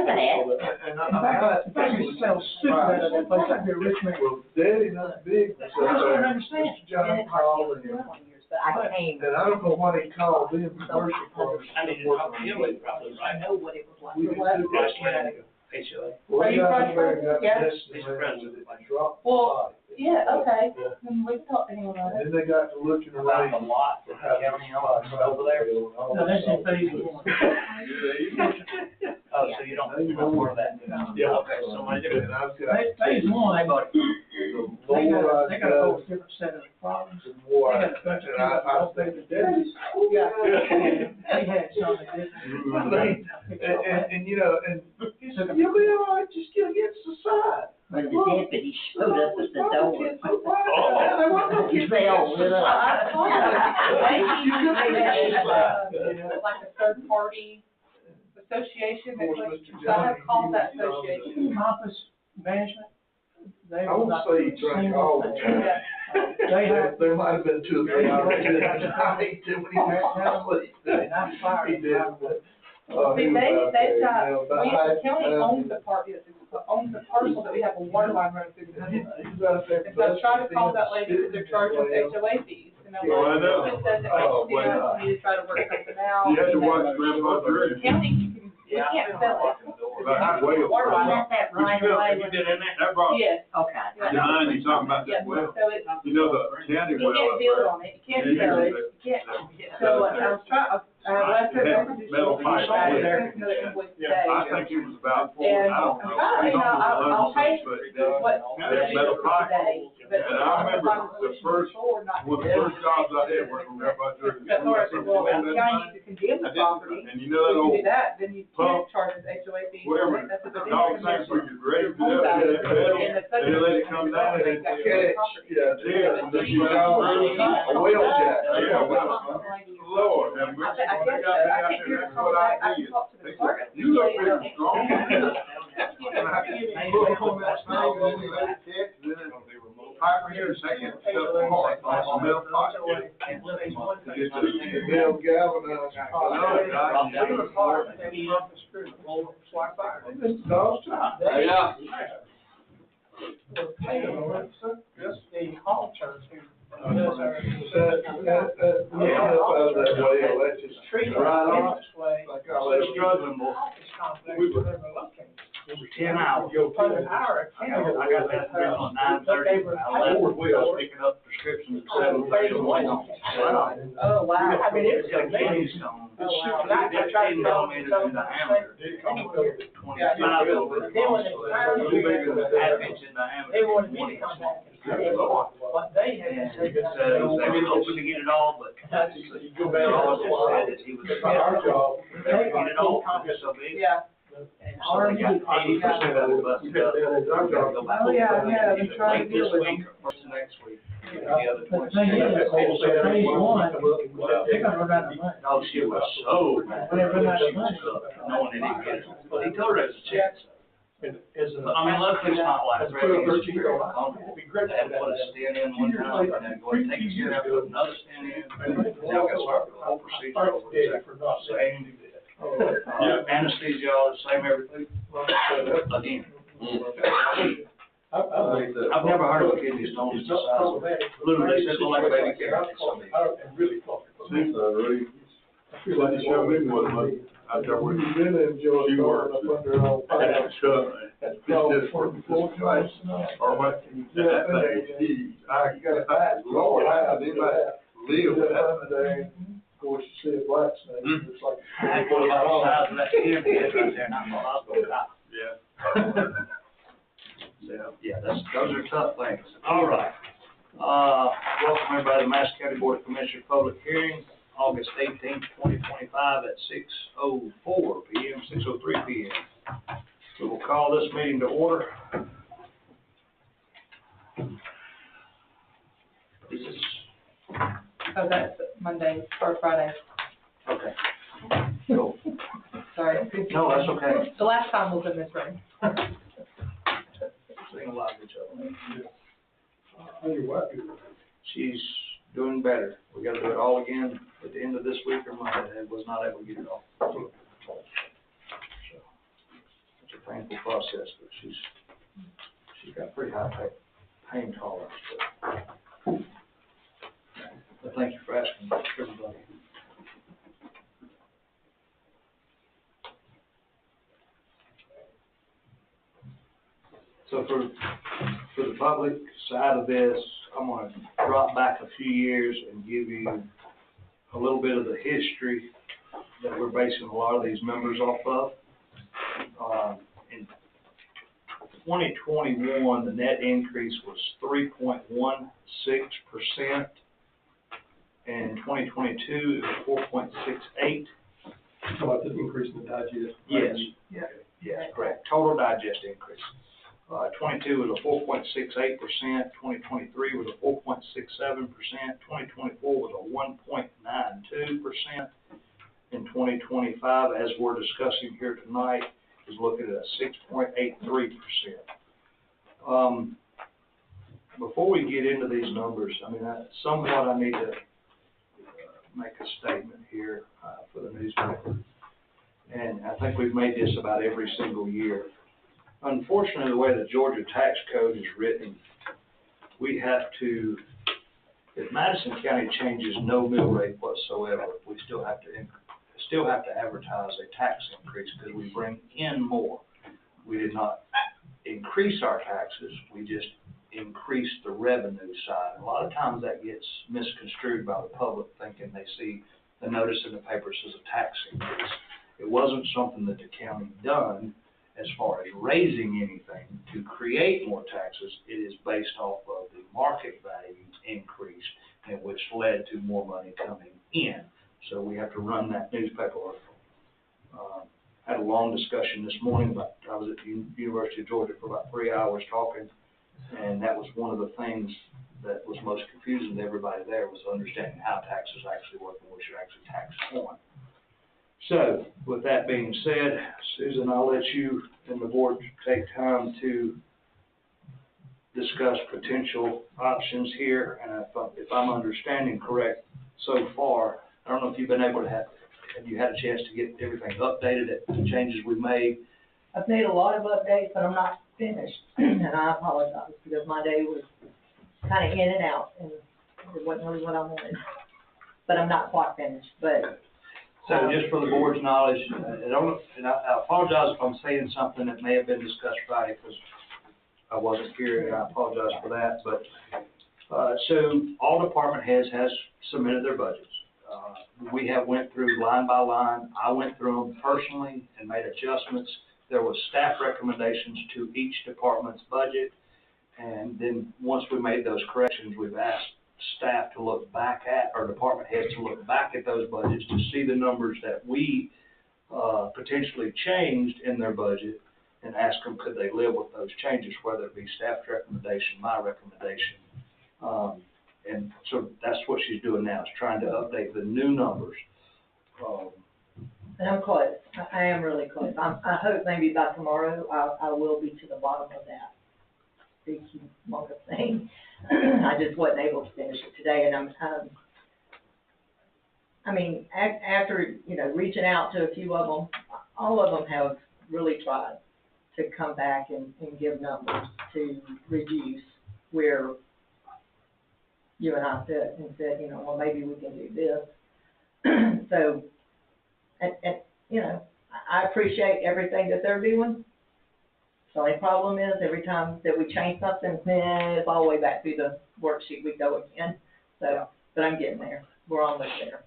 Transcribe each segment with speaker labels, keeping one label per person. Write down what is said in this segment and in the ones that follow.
Speaker 1: And in fact, it sounds stupid out of that place, I'd be a rich man.
Speaker 2: Well, Daddy, not big.
Speaker 1: I don't understand.
Speaker 2: John called him.
Speaker 3: But I came.
Speaker 2: And I don't know what he called them, commercial parts.
Speaker 4: I need to talk to him, probably,
Speaker 3: I
Speaker 4: right?
Speaker 3: know what it was like.
Speaker 2: We just took
Speaker 4: Last
Speaker 2: that.
Speaker 4: year, HOA.
Speaker 2: Well,
Speaker 5: Are you
Speaker 2: got
Speaker 5: vice
Speaker 2: there and got
Speaker 5: president? Yeah.
Speaker 2: this,
Speaker 4: He's
Speaker 2: and
Speaker 4: president.
Speaker 2: they dropped the
Speaker 5: Well,
Speaker 2: body.
Speaker 5: Yeah, okay,
Speaker 2: Yeah.
Speaker 5: then we can talk to him about
Speaker 2: And
Speaker 5: it.
Speaker 2: then they got to looking
Speaker 4: About
Speaker 2: around.
Speaker 4: the lot for county over there.
Speaker 1: No, that's in phase one.
Speaker 4: Oh, so you don't, you're not part of that?
Speaker 2: Yeah.
Speaker 4: Okay, somebody did it.
Speaker 2: And I've got
Speaker 1: Phase one,
Speaker 2: the
Speaker 1: they
Speaker 2: more
Speaker 1: got
Speaker 2: I
Speaker 1: a whole
Speaker 2: got,
Speaker 1: different set of problems.
Speaker 2: the more
Speaker 1: They
Speaker 2: I,
Speaker 1: got a bunch of
Speaker 2: and I
Speaker 1: people
Speaker 2: think
Speaker 1: that don't
Speaker 5: Yeah.
Speaker 1: They had some that didn't.
Speaker 2: and you know, and he said, you'll be all right, just get against the side.
Speaker 3: When the deputy showed up at the door.
Speaker 2: Oh,
Speaker 3: They all lit up.
Speaker 5: Like a third party association, I have called that association.
Speaker 1: Office management, they
Speaker 2: I
Speaker 1: were
Speaker 2: won't
Speaker 1: not
Speaker 2: say he drank all the time.
Speaker 1: They had,
Speaker 2: There might have been 2 or 3 hours tonight when he was asleep.
Speaker 1: and I'm sorry.
Speaker 2: He did, but,
Speaker 5: See,
Speaker 2: he was out
Speaker 5: they've
Speaker 2: there,
Speaker 5: got,
Speaker 2: you know, but
Speaker 5: the county
Speaker 2: I-
Speaker 5: owns the part, owns the parcel that we have a water line running through the
Speaker 2: He
Speaker 5: middle of.
Speaker 2: was out there.
Speaker 5: And so I was trying to call that lady because they're charging us HOA fees. And I'm
Speaker 2: Oh, I
Speaker 5: like,
Speaker 2: know.
Speaker 5: she said that,
Speaker 2: Oh, boy.
Speaker 5: we need to try to work something out.
Speaker 6: You had to watch Grandpa Drew.
Speaker 5: County, we can't sell it.
Speaker 6: About the whale.
Speaker 5: Water line.
Speaker 3: Not that right away.
Speaker 4: You been in there?
Speaker 6: That brought,
Speaker 5: Yes,
Speaker 3: Okay.
Speaker 6: behind you talking about
Speaker 5: yeah,
Speaker 6: that well.
Speaker 5: so it's,
Speaker 6: You know, the county
Speaker 5: you
Speaker 6: well
Speaker 5: can't
Speaker 6: up
Speaker 5: build
Speaker 6: there.
Speaker 5: on it, you can't sell it, you can't. So I was trying, last
Speaker 6: It had
Speaker 5: November,
Speaker 6: metal pipe
Speaker 5: I
Speaker 6: in there.
Speaker 5: sent another invoice today.
Speaker 6: I think it was about, I
Speaker 5: And
Speaker 6: don't
Speaker 5: I'm
Speaker 6: know.
Speaker 5: trying, you know, I'll pay what,
Speaker 6: That metal pipe.
Speaker 5: today, but.
Speaker 6: And I remember the first, one of the first jobs I had was from Grandpa Drew.
Speaker 5: But Laura said, well, the county needs to condemn the property.
Speaker 6: And you know that
Speaker 5: If you
Speaker 6: old
Speaker 5: do that, then you
Speaker 6: pump,
Speaker 5: can't charge us HOA fees.
Speaker 6: whatever,
Speaker 5: That's what the
Speaker 6: dog thing where you raise it up, and they let it come down and
Speaker 5: Got
Speaker 2: Catch,
Speaker 5: property.
Speaker 2: yeah,
Speaker 6: Yeah,
Speaker 2: and then you got a wheel jack.
Speaker 6: Yeah, well, Lord, have mercy.
Speaker 5: I
Speaker 6: When they
Speaker 5: guess
Speaker 6: got
Speaker 5: so.
Speaker 6: me
Speaker 5: I
Speaker 6: out
Speaker 5: can't
Speaker 6: there,
Speaker 5: hear
Speaker 6: that's
Speaker 5: from
Speaker 6: what
Speaker 5: I
Speaker 6: I
Speaker 5: can
Speaker 6: did.
Speaker 5: talk to the
Speaker 6: They
Speaker 5: clerk.
Speaker 6: said, you look pretty strong. And I put on that thing, and then you let it catch, and then pipe here, second, stuff apart, like a metal pipe. Just a-
Speaker 2: Metal galvanized. Dogs too.
Speaker 6: Yeah.
Speaker 1: The hall church who does our.
Speaker 2: That way, that's just
Speaker 1: Treat it
Speaker 2: right on.
Speaker 1: this way.
Speaker 2: Like I let it
Speaker 4: Struggling, boy.
Speaker 1: Office complex where they were located.
Speaker 4: It was 10 hours.
Speaker 1: About an hour.
Speaker 4: I got that through on 9:30. I left picking up prescriptions at 7:30.
Speaker 5: Oh, wow.
Speaker 1: I mean, it's
Speaker 4: Got kidney
Speaker 1: amazing.
Speaker 4: stone.
Speaker 5: Oh, wow.
Speaker 4: $15 millimeters in diameter. 25 over.
Speaker 1: Then when it's time,
Speaker 4: A little bigger than a half inch in diameter.
Speaker 1: they wanted me to come back and say, what they had
Speaker 4: And
Speaker 1: to say.
Speaker 4: they were hoping to get it all, but
Speaker 2: You go back.
Speaker 4: all just said that he was.
Speaker 2: Our job.
Speaker 4: They would get it all, just so big.
Speaker 5: Yeah.
Speaker 4: So they got 80% of it busted up. Go back.
Speaker 5: Oh, yeah, yeah, they're trying to
Speaker 4: Late this
Speaker 5: deal with
Speaker 4: week
Speaker 5: them.
Speaker 4: or first next week. The other
Speaker 1: But the thing is, phase one, they're gonna run out of money.
Speaker 4: Oh, she was so mad.
Speaker 1: When they run out
Speaker 4: She
Speaker 1: of
Speaker 4: was
Speaker 1: money.
Speaker 4: knowing they didn't get it. But he told her it was a chance.
Speaker 1: As a.
Speaker 4: I mean, luckily it's not like.
Speaker 1: As a 12-13-year-old,
Speaker 4: It'd be great to have put a stent in one time and then go and take a stent out, put another stent in. Now we got to start the whole procedure over. Same, anesthesiologist, same everything. Again. I've never heard of a kidney stone that's the size of, literally, they said, well, like a baby carrot.
Speaker 6: I feel like you showed me one month. I tell you,
Speaker 2: You really enjoy
Speaker 6: she
Speaker 2: going
Speaker 6: works.
Speaker 2: up under all.
Speaker 6: That's tough. It's just for the full price. Or what, that thing, geez,
Speaker 2: You got a back.
Speaker 6: Lord, how did anybody live with that?
Speaker 2: Of course, you see a black snake, it's like.
Speaker 4: That's what about the size of that kidney is right there, not the hospital.
Speaker 6: Yeah.
Speaker 4: So, yeah, those are tough things. All right. Welcome everybody to Madison County Board of Commissioners Public Hearing, August 18th, 2025 at 6:04 PM, 6:03 PM. We will call this meeting to order. This is,
Speaker 5: Oh, that's Monday or Friday.
Speaker 4: okay. Cool.
Speaker 5: Sorry.
Speaker 4: No, that's okay.
Speaker 5: The last time was in this room.
Speaker 4: Seeing a lot of each other.
Speaker 2: How your wife is?
Speaker 4: She's doing better. We gotta do it all again at the end of this week or Monday. I was not able to get it all. painful process, but she's got pretty high pain tolerance. But thank you for asking, everybody. So for the public side of this, I'm gonna drop back a few years and give you a little bit of the history that we're basing a lot of these numbers off of. In 2021, the net increase was 3.16%. In 2022, it was 4.68.
Speaker 1: So about the increase in the digest.
Speaker 4: Yes. Yes, correct. Total digest increase. 22 was a 4.68%, 2023 was a 4.67%, 2024 was a 1.92%, and 2025, as we're discussing here tonight, is looking at a 6.83%. Before we get into these numbers, I mean, I need to make a statement here for the newspaper, and I think we've made this about every single year. Unfortunately, the way the Georgia tax code is written, we have to, if Madison County changes no mill rate whatsoever, we still have to advertise a tax increase because we bring in more. We did not increase our taxes, we just increased the revenue side. And a lot of times that gets misconstrued by the public, thinking they see the notice in the paper says a tax increase. It wasn't something that the county done as far as raising anything to create more taxes. It is based off of the market value increase, and which led to more money coming in. So we have to run that newspaper article. Had a long discussion this morning, but I was at the University of Georgia for about 3 hours talking, and that was one of the things that was most confusing to everybody there, was understanding how taxes actually work and what you're actually taxed on. So, with that being said, Susan, I'll let you and the board take time to discuss potential options here. And if I'm understanding correct so far, I don't know if you've been able to have you had a chance to get everything updated at the changes we made?
Speaker 3: I've made a lot of updates, but I'm not finished, and I apologize, because my day was kind of in and out, and it wasn't really what I wanted. But I'm not quite finished, but.
Speaker 4: So just for the board's knowledge, I apologize if I'm saying something that may have been discussed Friday, because I wasn't here, and I apologize for that. But so all department heads has submitted their budgets. We have went through line by line. I went through them personally and made adjustments. There was staff recommendations to each department's budget, and then once we made those corrections, we've asked staff to look back at, or department heads to look back at those budgets to see the numbers that we potentially changed in their budget, and ask them could they live with those changes, whether it be staff's recommendation, my recommendation. And so that's what she's doing now, is trying to update the new numbers.
Speaker 3: And I'm close. I am really close. I hope maybe by tomorrow I will be to the bottom of that big humongous thing. I just wasn't able to finish it today, and I mean, after, reaching out to a few of them, all of them have really tried to come back and give numbers to reduce where you and I said, well, maybe we can do this. So, I appreciate everything that they're doing. The only problem is every time that we change something, it's all the way back through the worksheet we go again. So, but I'm getting there. We're almost there.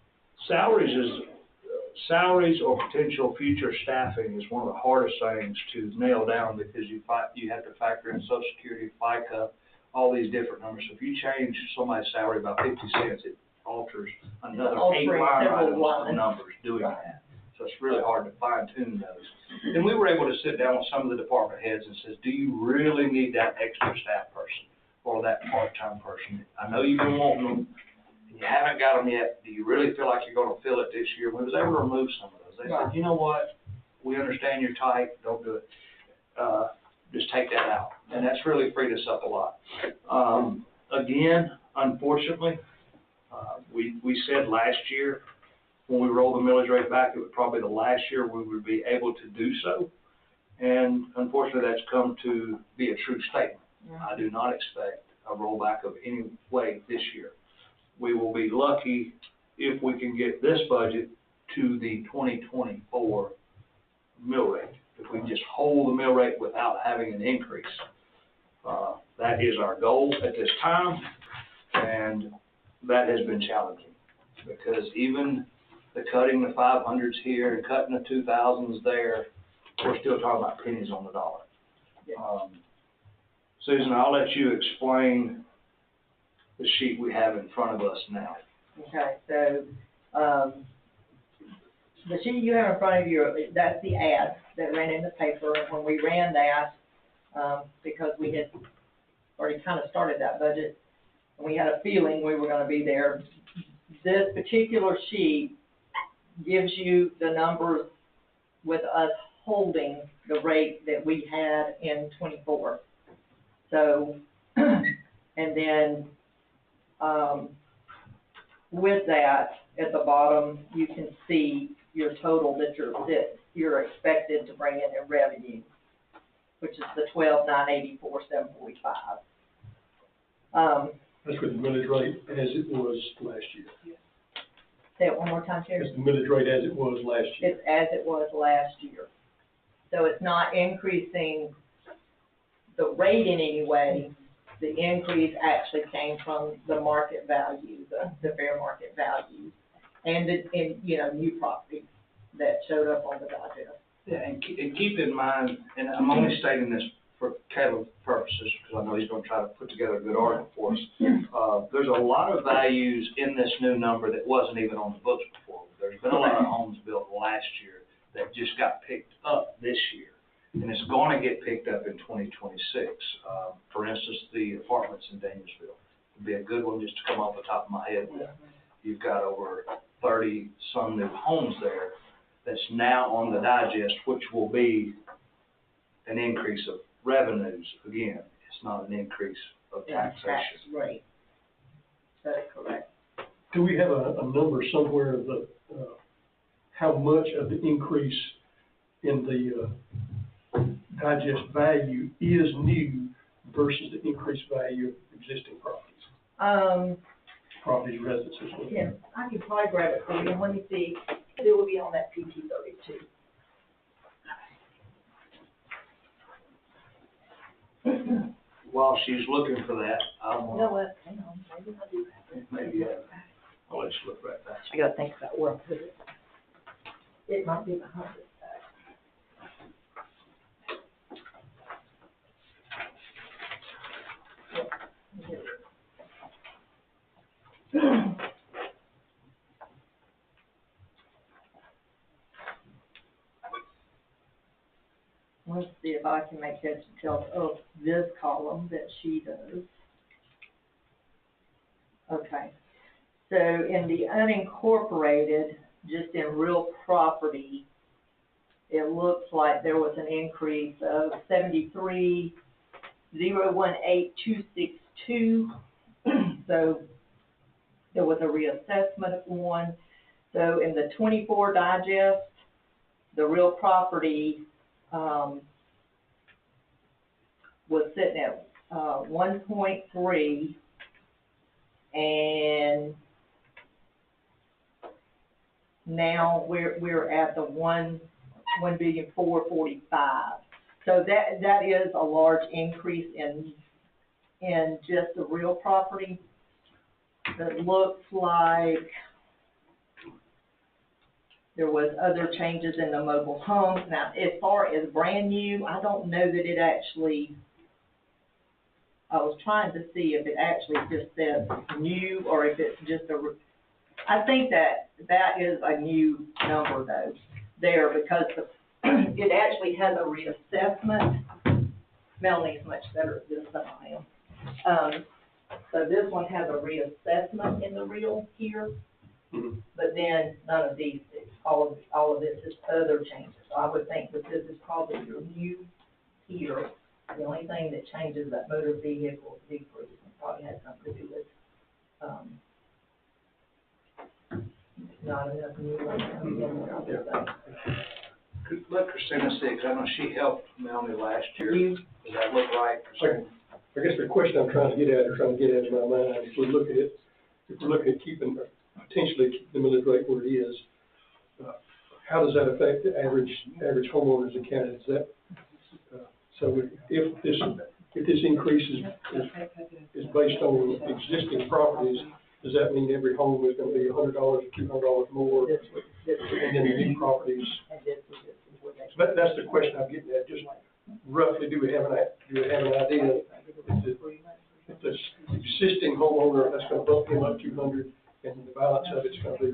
Speaker 4: Salaries or potential future staffing is one of the hardest things to nail down, because you have to factor in Social Security, FICA, all these different numbers. So if you change somebody's salary by 50 cents, it alters another 8 line items of numbers doing that. So it's really hard to fine tune those. And we were able to sit down with some of the department heads and says, do you really need that extra staff person or that part-time person? I know you've been wanting them, and you haven't got them yet. Do you really feel like you're going to fill it this year? We was able to remove some of those. They said, you know what? We understand you're tight. Don't do it. Just take that out. And that's really freed us up a lot. Again, unfortunately, we said last year, when we rolled the millage rate back, it would probably be the last year we would be able to do so. And unfortunately, that's come to be a true statement. I do not expect a rollback of any way this year. We will be lucky if we can get this budget to the 2024 mill rate. If we can just hold the mill rate without having an increase. That is our goal at this time, and that has been challenging. Because even the cutting the 500s here and cutting the 2000s there, we're still talking about pennies on the dollar. Susan, I'll let you explain the sheet we have in front of us now.
Speaker 3: Okay, so, the sheet you have in front of you, that's the ad that ran in the paper. And when we ran that, because we had already kind of started that budget, and we had a feeling we were gonna be there, this particular sheet gives you the numbers with us holding the rate that we had in 24. So, and then, with that, at the bottom, you can see your total that you're expected to bring in revenue, which is the 12,984,745.
Speaker 1: That's with the millage rate as it was last year.
Speaker 3: Say it one more time, Terry.
Speaker 1: That's the millage rate as it was last year.
Speaker 3: It's as it was last year. So it's not increasing the rate in any way. The increase actually came from the market value, the fair market value, and new properties that showed up on the digest.
Speaker 4: Yeah, and keep in mind, and I'm only stating this for Caleb's purposes, because I know he's gonna try to put together a good argument for us. There's a lot of values in this new number that wasn't even on the books before. There's been a lot of homes built last year that just got picked up this year, and it's gonna get picked up in 2026. For instance, the apartments in Danielsville would be a good one just to come off the top of my head with. You've got over 30 some new homes there that's now on the digest, which will be an increase of revenues. Again, it's not an increase of taxation.
Speaker 3: Tax rate. That is correct.
Speaker 1: Do we have a number somewhere of the, how much of the increase in the digest value is new versus the increased value of existing properties? Properties, residences.
Speaker 3: Yeah, I can probably grab it for you. Let me see. It will be on that PT 32.
Speaker 4: While she's looking for that, I
Speaker 3: You know
Speaker 4: want,
Speaker 3: what? Hang on. Maybe I do have it.
Speaker 4: maybe, I'll let you look right back.
Speaker 3: I gotta think about where I put it. It might be behind it. Let's see if I can make heads and tails of this column that she does. Okay, so in the unincorporated, just in real property, it looks like there was an increase of 73,018,262. So there was a reassessment of one. So in the 24 digest, the real property was sitting at 1.3, and now we're at the 1,445,000. So that is a large increase in just the real property. It looks like there was other changes in the mobile homes. Now, as far as brand new, I don't know that it actually, I was trying to see if it actually just says new or if it's just I think that is a new number though, there, because it actually has a reassessment. Melanie's much better at this than I am. So this one has a reassessment in the real here. But then none of these, all of this is other changes. So I would think that this is probably your new here. The only thing that changes that motor vehicle decrease probably has something to do with, not enough new ones coming in there, I would think.
Speaker 4: let Christina see, 'cause I know she helped Melanie last year. Does that look right, Christina?
Speaker 1: I guess the question I'm trying to get at, or trying to get at in my mind, if we're looking at keeping, potentially keeping the millage rate where it is, how does that affect the average homeowners in county? Is that, so if this increase is based on existing properties, does that mean every home is gonna be $100 or $200 more? And then the new properties, that's the question I'm getting at, just roughly, do we have an idea? If this existing homeowner, that's gonna bump him up 200, and the balance of it's gonna be,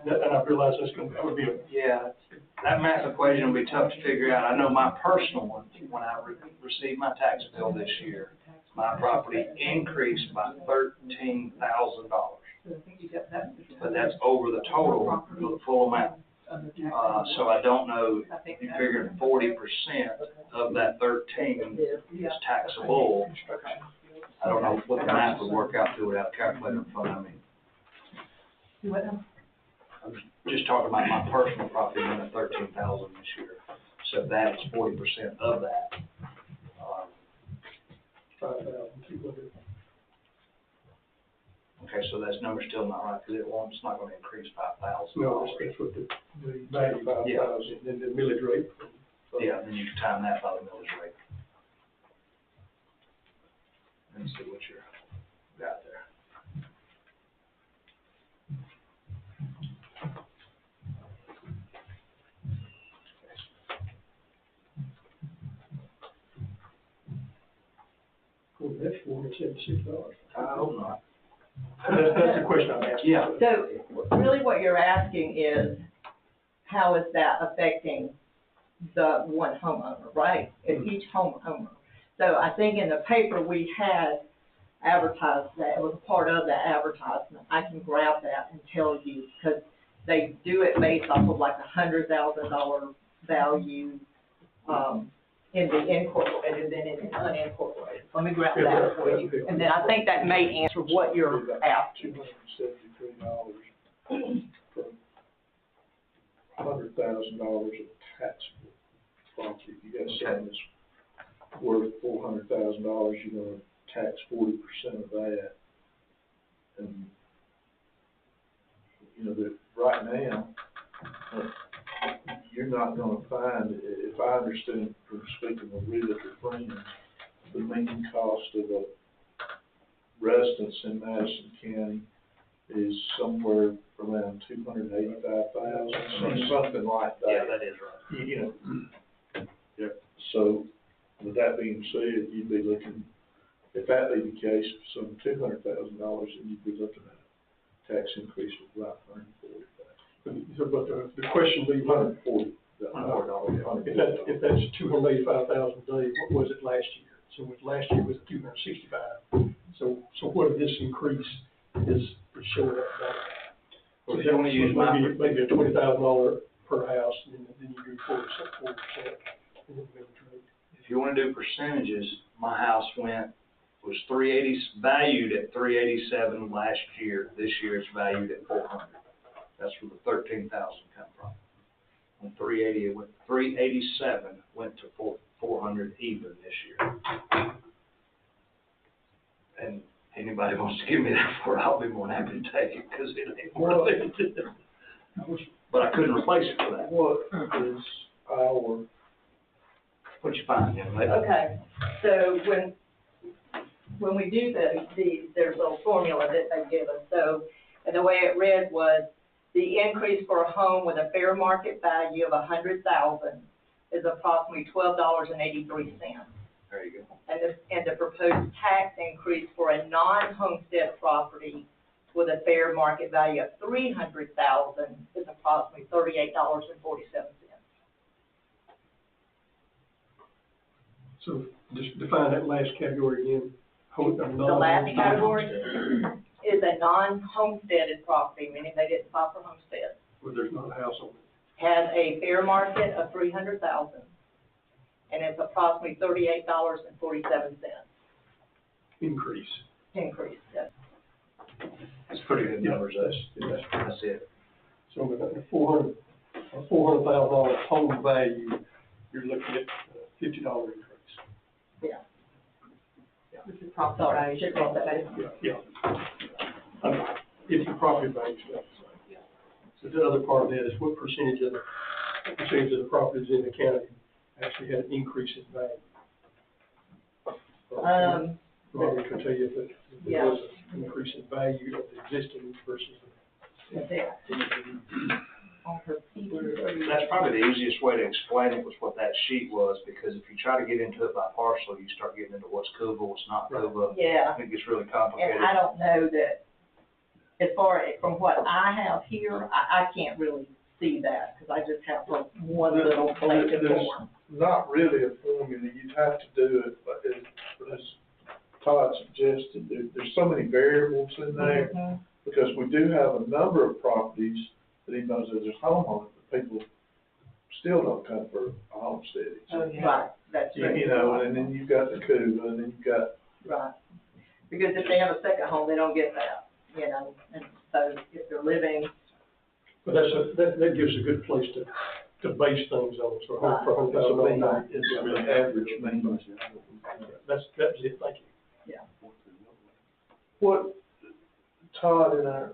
Speaker 1: and I realize that would be a.
Speaker 4: Yeah, that math equation will be tough to figure out. I know my personal one, when I received my tax bill this year, my property increased by $13,000. But that's over the total, the full amount. So I don't know, you figured 40% of that 13 is taxable. I don't know what the math would work out to without a calculator in front of me. I'm just talking about my personal property, and the 13,000 this year. So that is 40% of that.
Speaker 1: 5,200.
Speaker 4: Okay, so that's number still not right, because it's not gonna increase $5,000.
Speaker 1: No, that's what the value, 5,000, and the millage rate.
Speaker 4: Yeah, then you can time that by the millage rate. And see what you got there.
Speaker 1: Well, that's $476.
Speaker 4: I hope not.
Speaker 1: That's the question I'm asking.
Speaker 4: Yeah.
Speaker 3: So really what you're asking is, how is that affecting the one homeowner, right? It's each homeowner. So I think in the paper we had advertised that, it was a part of that advertisement. I can grab that and tell you, because they do it based off of like $100,000 value, in the incorporated and then in the unincorporated. Let me grab that for you. And then I think that may answer what you're asking.
Speaker 6: $273 for $100,000 of taxable property. If you got something that's worth $400,000, you're gonna tax 40% of that. And, you know, that right now, you're not gonna find, if I understand from speaking with realtor friends, the median cost of a residence in Madison County is somewhere around $285,000, something like that.
Speaker 4: Yeah, that is right.
Speaker 6: You know, yeah, so with that being said, you'd be looking, if that be the case, some $200,000, then you'd be looking at a tax increase of about $140,000.
Speaker 1: But the question being,
Speaker 6: $140,000.
Speaker 1: if that's $285,000 a day, what was it last year? So last year was $265,000. So what this increase is showing up about.
Speaker 4: Well, if you want to use
Speaker 1: maybe a $20,000 per house, and then you do 4%.
Speaker 4: If you want to do percentages, my house was valued at $387 last year. This year it's valued at $400. That's where the 13,000 come from. When 387 went to 400 even this year. And anybody wants to give me that for it, I'll be more than happy to take it, because it ain't worth it. But I couldn't replace it for that.
Speaker 6: What is our,
Speaker 4: What'd you find, young lady?
Speaker 3: Okay, so when we do there's a little formula that they give us. So, and the way it read was, the increase for a home with a fair market value of $100,000 is approximately $12.83.
Speaker 4: There you go.
Speaker 3: And the proposed tax increase for a non-homestead property with a fair market value of $300,000 is approximately $38.47.
Speaker 1: So just define that last category again.
Speaker 3: The last category is a non-homesteaded property, meaning they didn't file for homestead.
Speaker 1: Where there's not a house on it.
Speaker 3: Has a fair market of $300,000, and it's approximately $38.47.
Speaker 1: Increase.
Speaker 3: Increase, yes.
Speaker 4: That's pretty good numbers, that's it.
Speaker 1: So with the 400, a $400,000 home value, you're looking at $50 increase.
Speaker 3: Yeah. Sorry, I should cross that out.
Speaker 1: Yeah. If your property value stays the same. So the other part of that is what percentage of the properties in the county actually had an increase in value? Robert can tell you if there was an increase in value of the existing versus
Speaker 4: That's probably the easiest way to explain it was what that sheet was, because if you try to get into it by parcel, you start getting into what's COVA, what's not COVA.
Speaker 3: Yeah.
Speaker 4: It gets really complicated.
Speaker 3: And I don't know that, as far as, from what I have here, I can't really see that, because I just have one little collective form.
Speaker 6: Not really a formula, you'd have to do it, but as Todd suggested, there's so many variables in there, because we do have a number of properties that even though there's a home on it, but people still don't come for a homestead.
Speaker 3: Right, that's true.
Speaker 6: You know, and then you've got the CUVA, and then you've got.
Speaker 3: Right, because if they have a second home, they don't get that, you know, and so if they're living.
Speaker 1: But that gives a good place to base things on, so for $100,000.
Speaker 6: It's an average mean.
Speaker 1: That's it, thank you.
Speaker 3: Yeah.
Speaker 6: What Todd in our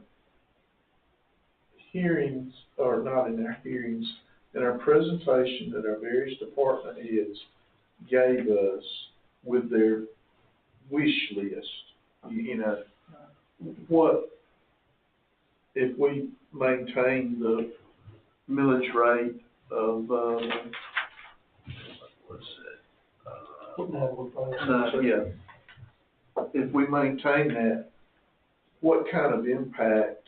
Speaker 6: hearings, or not in our hearings, in our presentation that our various department heads gave us with their wish list, you know, what, if we maintain the millage rate of, what's it? Yeah. If we maintain that, what kind of impact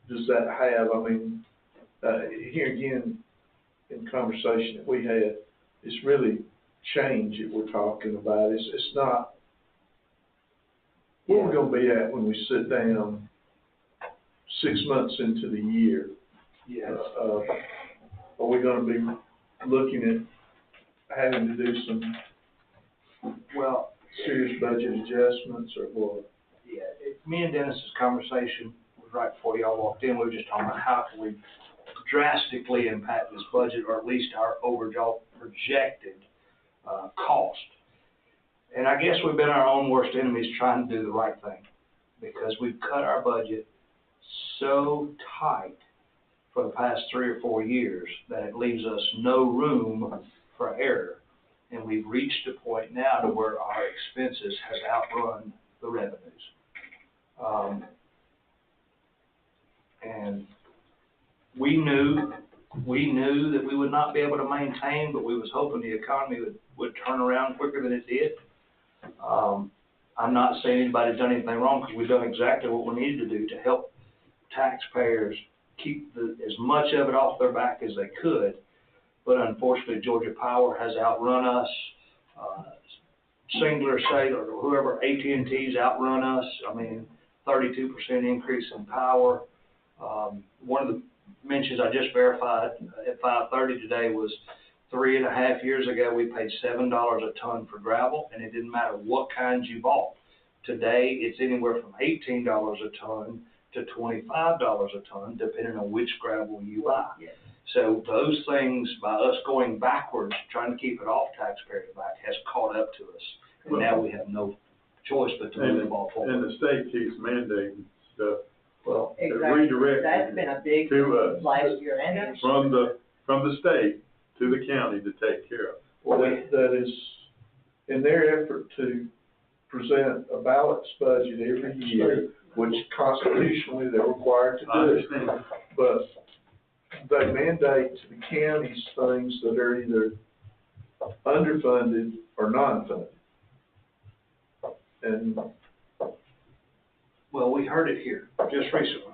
Speaker 6: does that have? I mean, here again, in conversation that we had, it's really change that we're talking about. It's not, where we're gonna be at when we sit down 6 months into the year.
Speaker 4: Yes.
Speaker 6: Are we gonna be looking at having to do some,
Speaker 4: Well,
Speaker 6: serious budget adjustments or what?
Speaker 4: yeah, me and Dennis's conversation was right before y'all walked in. We were just talking about how can we drastically impact this budget, or at least our overall projected cost. And I guess we've been our own worst enemies trying to do the right thing, because we've cut our budget so tight for the past 3 or 4 years that it leaves us no room for error. And we've reached a point now to where our expenses have outrun the revenues. And we knew that we would not be able to maintain, but we was hoping the economy would turn around quicker than it did. I'm not saying anybody's done anything wrong, because we've done exactly what we needed to do to help taxpayers keep as much of it off their back as they could. But unfortunately, Georgia Power has outrun us. Singular Sailor, or whoever, AT&T's outrun us. I mean, 32% increase in power. One of the mentions I just verified at 5:30 today was 3.5 years ago, we paid $7 a ton for gravel, and it didn't matter what kinds you bought. Today, it's anywhere from $18 a ton to $25 a ton, depending on which gravel you buy.
Speaker 3: Yes.
Speaker 4: So those things, by us going backwards, trying to keep it off taxpayers' back, has caught up to us. And now we have no choice but to move the ball forward.
Speaker 7: And the state keeps mandating stuff.
Speaker 6: Well,
Speaker 3: Exactly.
Speaker 7: Redirect
Speaker 3: That's been a big
Speaker 7: to us.
Speaker 3: last year and this year.
Speaker 7: From the state to the county to take care of.
Speaker 6: well, that is, in their effort to present a balanced budget every year, which constitutionally they're required to do.
Speaker 7: I understand.
Speaker 6: But they mandate to the counties things that are either underfunded or non-funded. And
Speaker 4: Well, we heard it here just recently,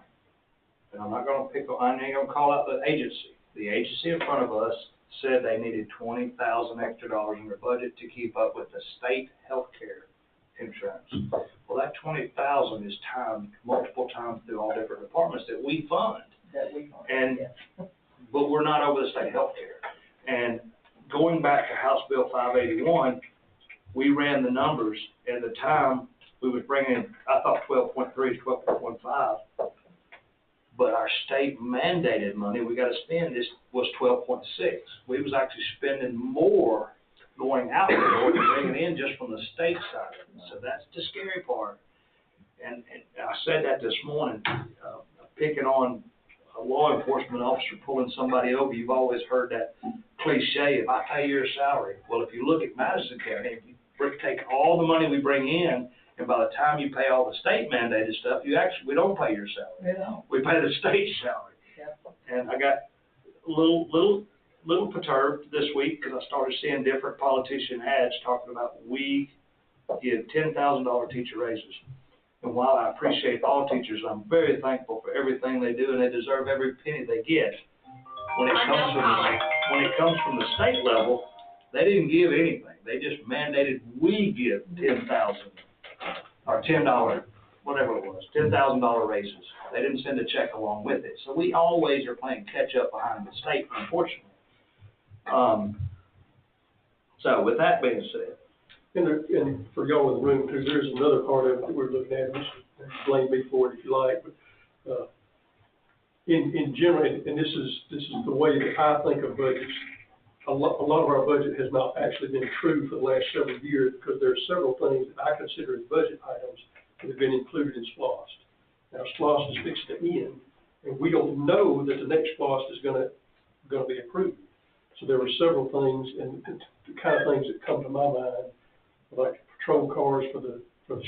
Speaker 4: and I'm not gonna I ain't gonna call out the agency. The agency in front of us said they needed $20,000 extra dollars in their budget to keep up with the state healthcare insurance. Well, that $20,000 is timed multiple times through all different departments that we fund. And, but we're not over the state healthcare. And going back to House Bill 581, we ran the numbers, and the time we was bringing in, I thought 12.3 is 12.15. but our state mandated money we gotta spend was 12.6. We was actually spending more going out the door than bringing in just from the state side. So that's the scary part. And I said that this morning, picking on a law enforcement officer pulling somebody over. You've always heard that cliche, if I pay your salary. Well, if you look at Madison County, if you take all the money we bring in, and by the time you pay all the state mandated stuff, we don't pay your salary.
Speaker 3: Yeah.
Speaker 4: We pay the state salary.
Speaker 3: Yeah.
Speaker 4: And I got a little perturbed this week because I started seeing different politician ads talking about we give $10,000 teacher raises. And while I appreciate all teachers, I'm very thankful for everything they do, and they deserve every penny they get. When it comes from the state level, they didn't give anything. They just mandated we give $10,000 or $10, whatever it was, $10,000 raises. They didn't send a check along with it. So we always are playing catch up behind the state, unfortunately. So with that being said.
Speaker 1: And for y'all in the room too, there's another part of it that we're looking at. Just blame me for it if you like, but in general, and this is the way that I think of budgets. A lot of our budget has not actually been true for the last several years because there are several things that I consider as budget items that have been included in SPLOST. Now SPLOST is fixed to end, and we don't know that the next SPLOST is going to be approved. So there were several things, and the kind of things that come to my mind, like patrol cars for the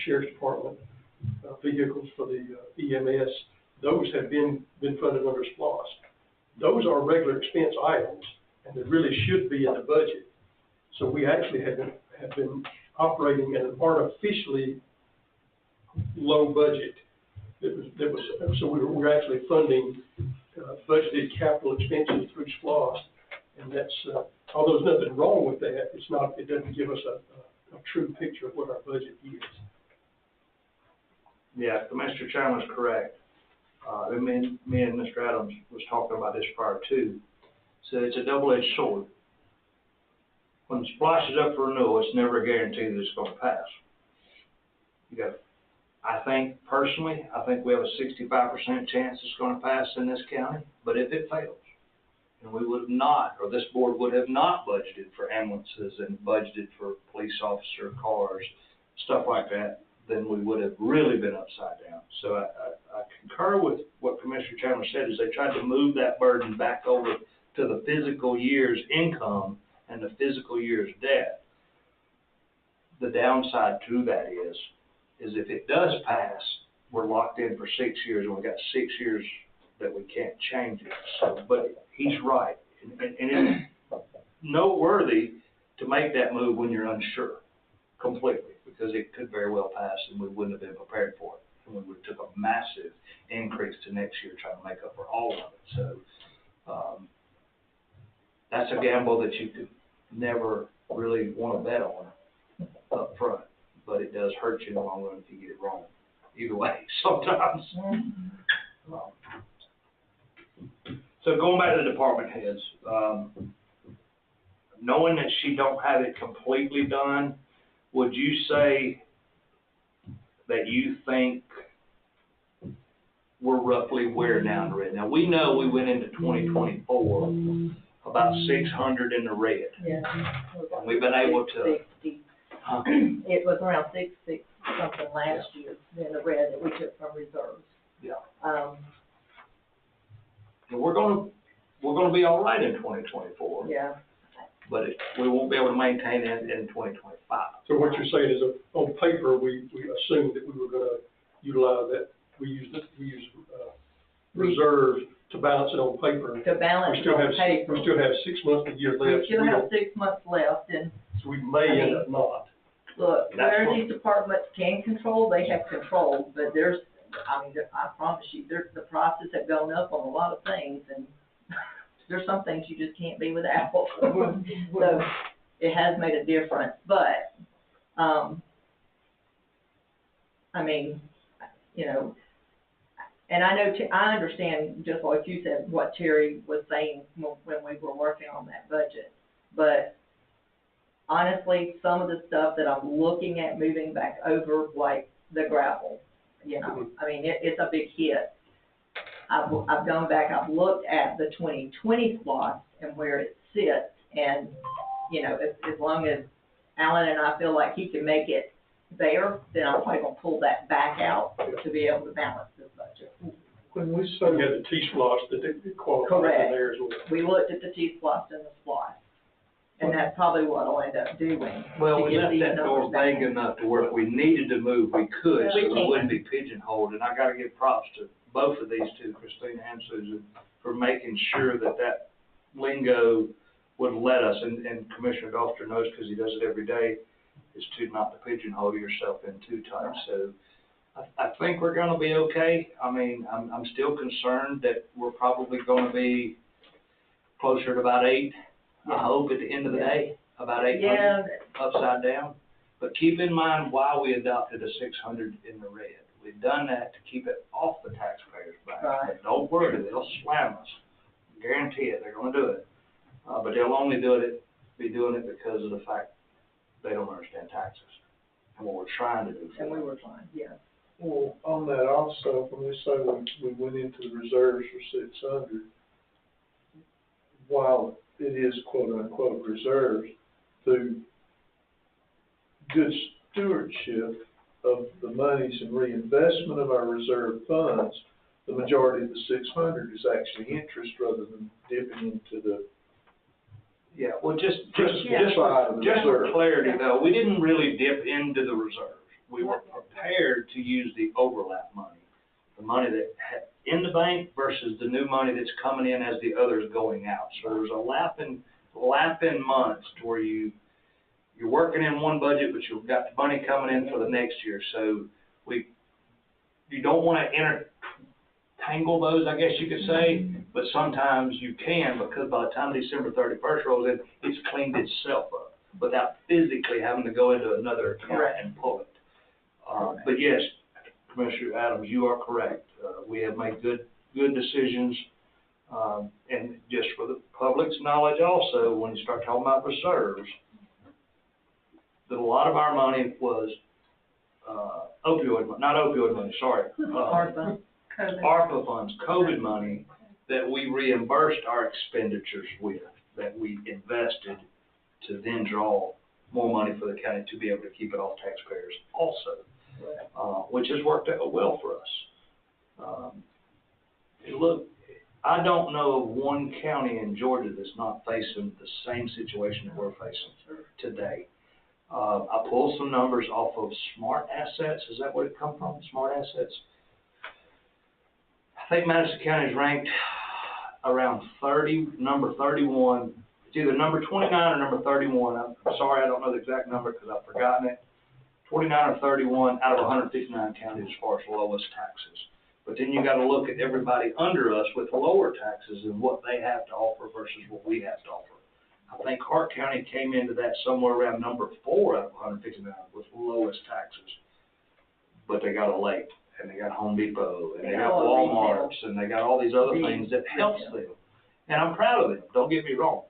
Speaker 1: sheriff's department, vehicles for the EMS. Those have been funded under SPLOST. Those are regular expense items, and they really should be in the budget. So we actually have been operating at an artificially low budget. So we're actually funding budgeted capital expenses through SPLOST, and that's although there's nothing wrong with that, it doesn't give us a true picture of what our budget is.
Speaker 4: Yeah, Mr. Chairman's correct. Me and Mr. Adams was talking about this prior too. So it's a double-edged sword. When SPLOST is up for renewal, it's never a guarantee that it's going to pass. I think we have a 65% chance it's going to pass in this county, but if it fails, and we would have not, or this board would have not budgeted for ambulances and budgeted for police officer cars, stuff like that, then we would have really been upside down. So I concur with what Commissioner Chandler said, is they tried to move that burden back over to the fiscal year's income and the fiscal year's debt. The downside to that is if it does pass, we're locked in for 6 years, and we've got 6 years that we can't change it. So, but he's right, and it's noteworthy to make that move when you're unsure completely, because it could very well pass and we wouldn't have been prepared for it, and we would have took a massive increase to next year trying to make up for all of it. So that's a gamble that you could never really want to bet on up front, but it does hurt you in the long run if you get it wrong. Either way, sometimes. So going back to the department heads, knowing that she don't have it completely done, would you say that you think we're roughly where now in the red? Now, we know we went into 2024 about 600 in the red.
Speaker 3: Yeah.
Speaker 4: And we've been able to.
Speaker 3: 60. It was around 6 something last year in the red that we took from reserves.
Speaker 4: Yeah. We're gonna be all right in 2024.
Speaker 3: Yeah.
Speaker 4: But we won't be able to maintain it in 2025.
Speaker 1: So what you're saying is, on paper, we assumed that we were going to utilize that. We use reserves to balance it on paper.
Speaker 3: To balance it on paper.
Speaker 1: We still have 6 months of the year left.
Speaker 3: We still have 6 months left, and
Speaker 1: so we may end up not.
Speaker 3: look, where these departments can control, they have control, but I promise you, the prices have gone up on a lot of things, and there's some things you just can't be without. So it has made a difference, but, and I know, I understand, just like you said, what Terry was saying when we were working on that budget, but honestly, some of the stuff that I'm looking at moving back over, like the gravel, it's a big hit. I've gone back, I've looked at the 2020 SPOS and where it sits, and, you know, as long as Alan and I feel like he can make it there, then I'm probably gonna pull that back out to be able to balance this budget.
Speaker 6: When we
Speaker 1: So
Speaker 6: say,
Speaker 1: you had the T-SPOS that qualifies in
Speaker 3: Correct.
Speaker 1: there as well.
Speaker 3: We looked at the T-SPOS and the SPOS, and that's probably what I'll end up doing.
Speaker 4: Well,
Speaker 3: to
Speaker 4: we
Speaker 3: get
Speaker 4: left
Speaker 3: these
Speaker 4: that door
Speaker 3: numbers back.
Speaker 4: vague enough to where if we needed to move, we could, so
Speaker 3: We
Speaker 4: we
Speaker 3: can.
Speaker 4: wouldn't be pigeonholed. And I gotta give props to both of these two, Christina and Susan, for making sure that that lingo would let us, and Commissioner Golster knows because he does it every day, is to not to pigeonhole yourself in too tight. So I think we're gonna be okay. I mean, I'm still concerned that we're probably gonna be closer to about 8, I hope, at the end of the day, about 800
Speaker 3: Yeah,
Speaker 4: upside down. But keep in mind why we adopted a 600 in the red. We've done that to keep it off the taxpayers' back.
Speaker 3: Right.
Speaker 4: But don't worry, they'll slam us. Guarantee it, they're gonna do it. But they'll only be doing it because of the fact they don't understand taxes and what we're trying to do for
Speaker 3: and we
Speaker 4: them.
Speaker 3: were fine, yeah.
Speaker 6: well, on that also, when we say we went into the reserves for 600, while it is quote unquote reserves, through good stewardship of the monies and reinvestment of our reserve funds, the majority of the 600 is actually interest rather than dipping into the
Speaker 4: Yeah, well, just
Speaker 6: side of the
Speaker 4: for
Speaker 6: reserve.
Speaker 4: clarity though, we didn't really dip into the reserves. We were prepared to use the overlap money, the money that had in the bank versus the new money that's coming in as the others going out. So there's a lap in months to where you're working in one budget, but you've got the money coming in for the next year. So you don't want to intertangle those, I guess you could say, but sometimes you can, because by the time December 31st rolls in, it's cleaned itself up without physically having to go into another account and pull it. But yes, Commissioner Adams, you are correct. We have made good decisions. And just for the public's knowledge also, when you start talking about reserves, that a lot of our money was ARPA funds, COVID money, that we reimbursed our expenditures with, that we invested to then draw more money for the county to be able to keep it off taxpayers also, which has worked out well for us. Look, I don't know of one county in Georgia that's not facing the same situation that we're facing today. I pulled some numbers off of Smart Assets. Is that where it come from, Smart Assets? I think Madison County is ranked around number 31. It's either number 29 or number 31. I'm sorry, I don't know the exact number because I've forgotten it. 29 or 31 out of 159 counties as far as lowest taxes. But then you got to look at everybody under us with lower taxes and what they have to offer versus what we have to offer. I think Hart County came into that somewhere around number 4 out of 159 with lowest taxes. But they got a lake, and they got Home Depot, and they got Walmarts, and they got all these other things that helps them. And I'm proud of them, don't get me wrong.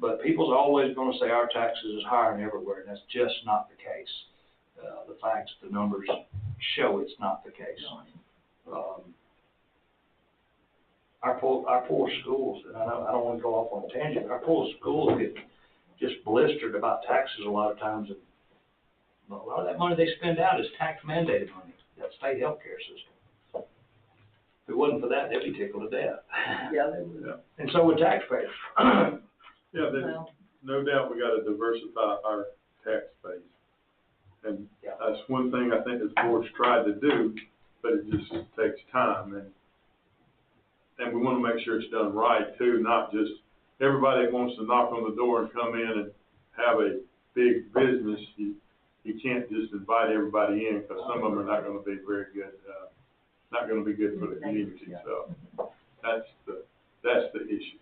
Speaker 4: But people's always going to say our taxes is higher than everywhere, and that's just not the case. The facts, the numbers show it's not the case. Our poor schools, and I don't want to go off on a tangent, our poor schools get just blistered about taxes a lot of times. And a lot of that money they spend out is tax mandated money, that state healthcare system. If it wasn't for that, they'd be tickled to death.
Speaker 3: Yeah, they would.
Speaker 7: Yeah.
Speaker 4: And so would taxpayers.
Speaker 7: Yeah, there's no doubt we gotta diversify our tax base. And that's one thing I think this board's tried to do, but it just takes time. And we wanna make sure it's done right too, not just everybody that wants to knock on the door and come in and have a big business. You can't just invite everybody in, because some of them are not gonna be very good, not gonna be good for the community. So that's the issue.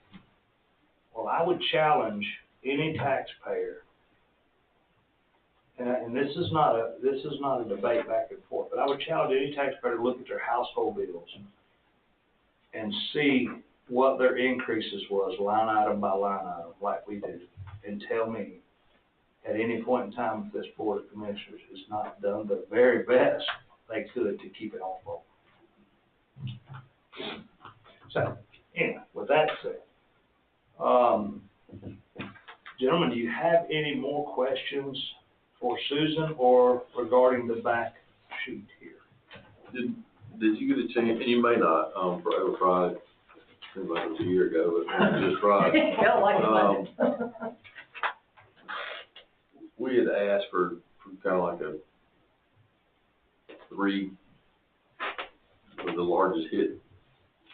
Speaker 4: Well, I would challenge any taxpayer, and this is not a debate back and forth, but I would challenge any taxpayer to look at their household bills and see what their increases was, line item by line item, like we do, and tell me at any point in time if this Board of Commissioners has not done the very best they could to keep it off. So, anyway, with that said, gentlemen, do you have any more questions for Susan or regarding the back sheet here?
Speaker 8: Did you get a chance, and you may not, for Friday, seems like it was a year ago, but it was just Friday.
Speaker 3: Felt like it was.
Speaker 8: We had asked for kind of like a 3, with the largest hit,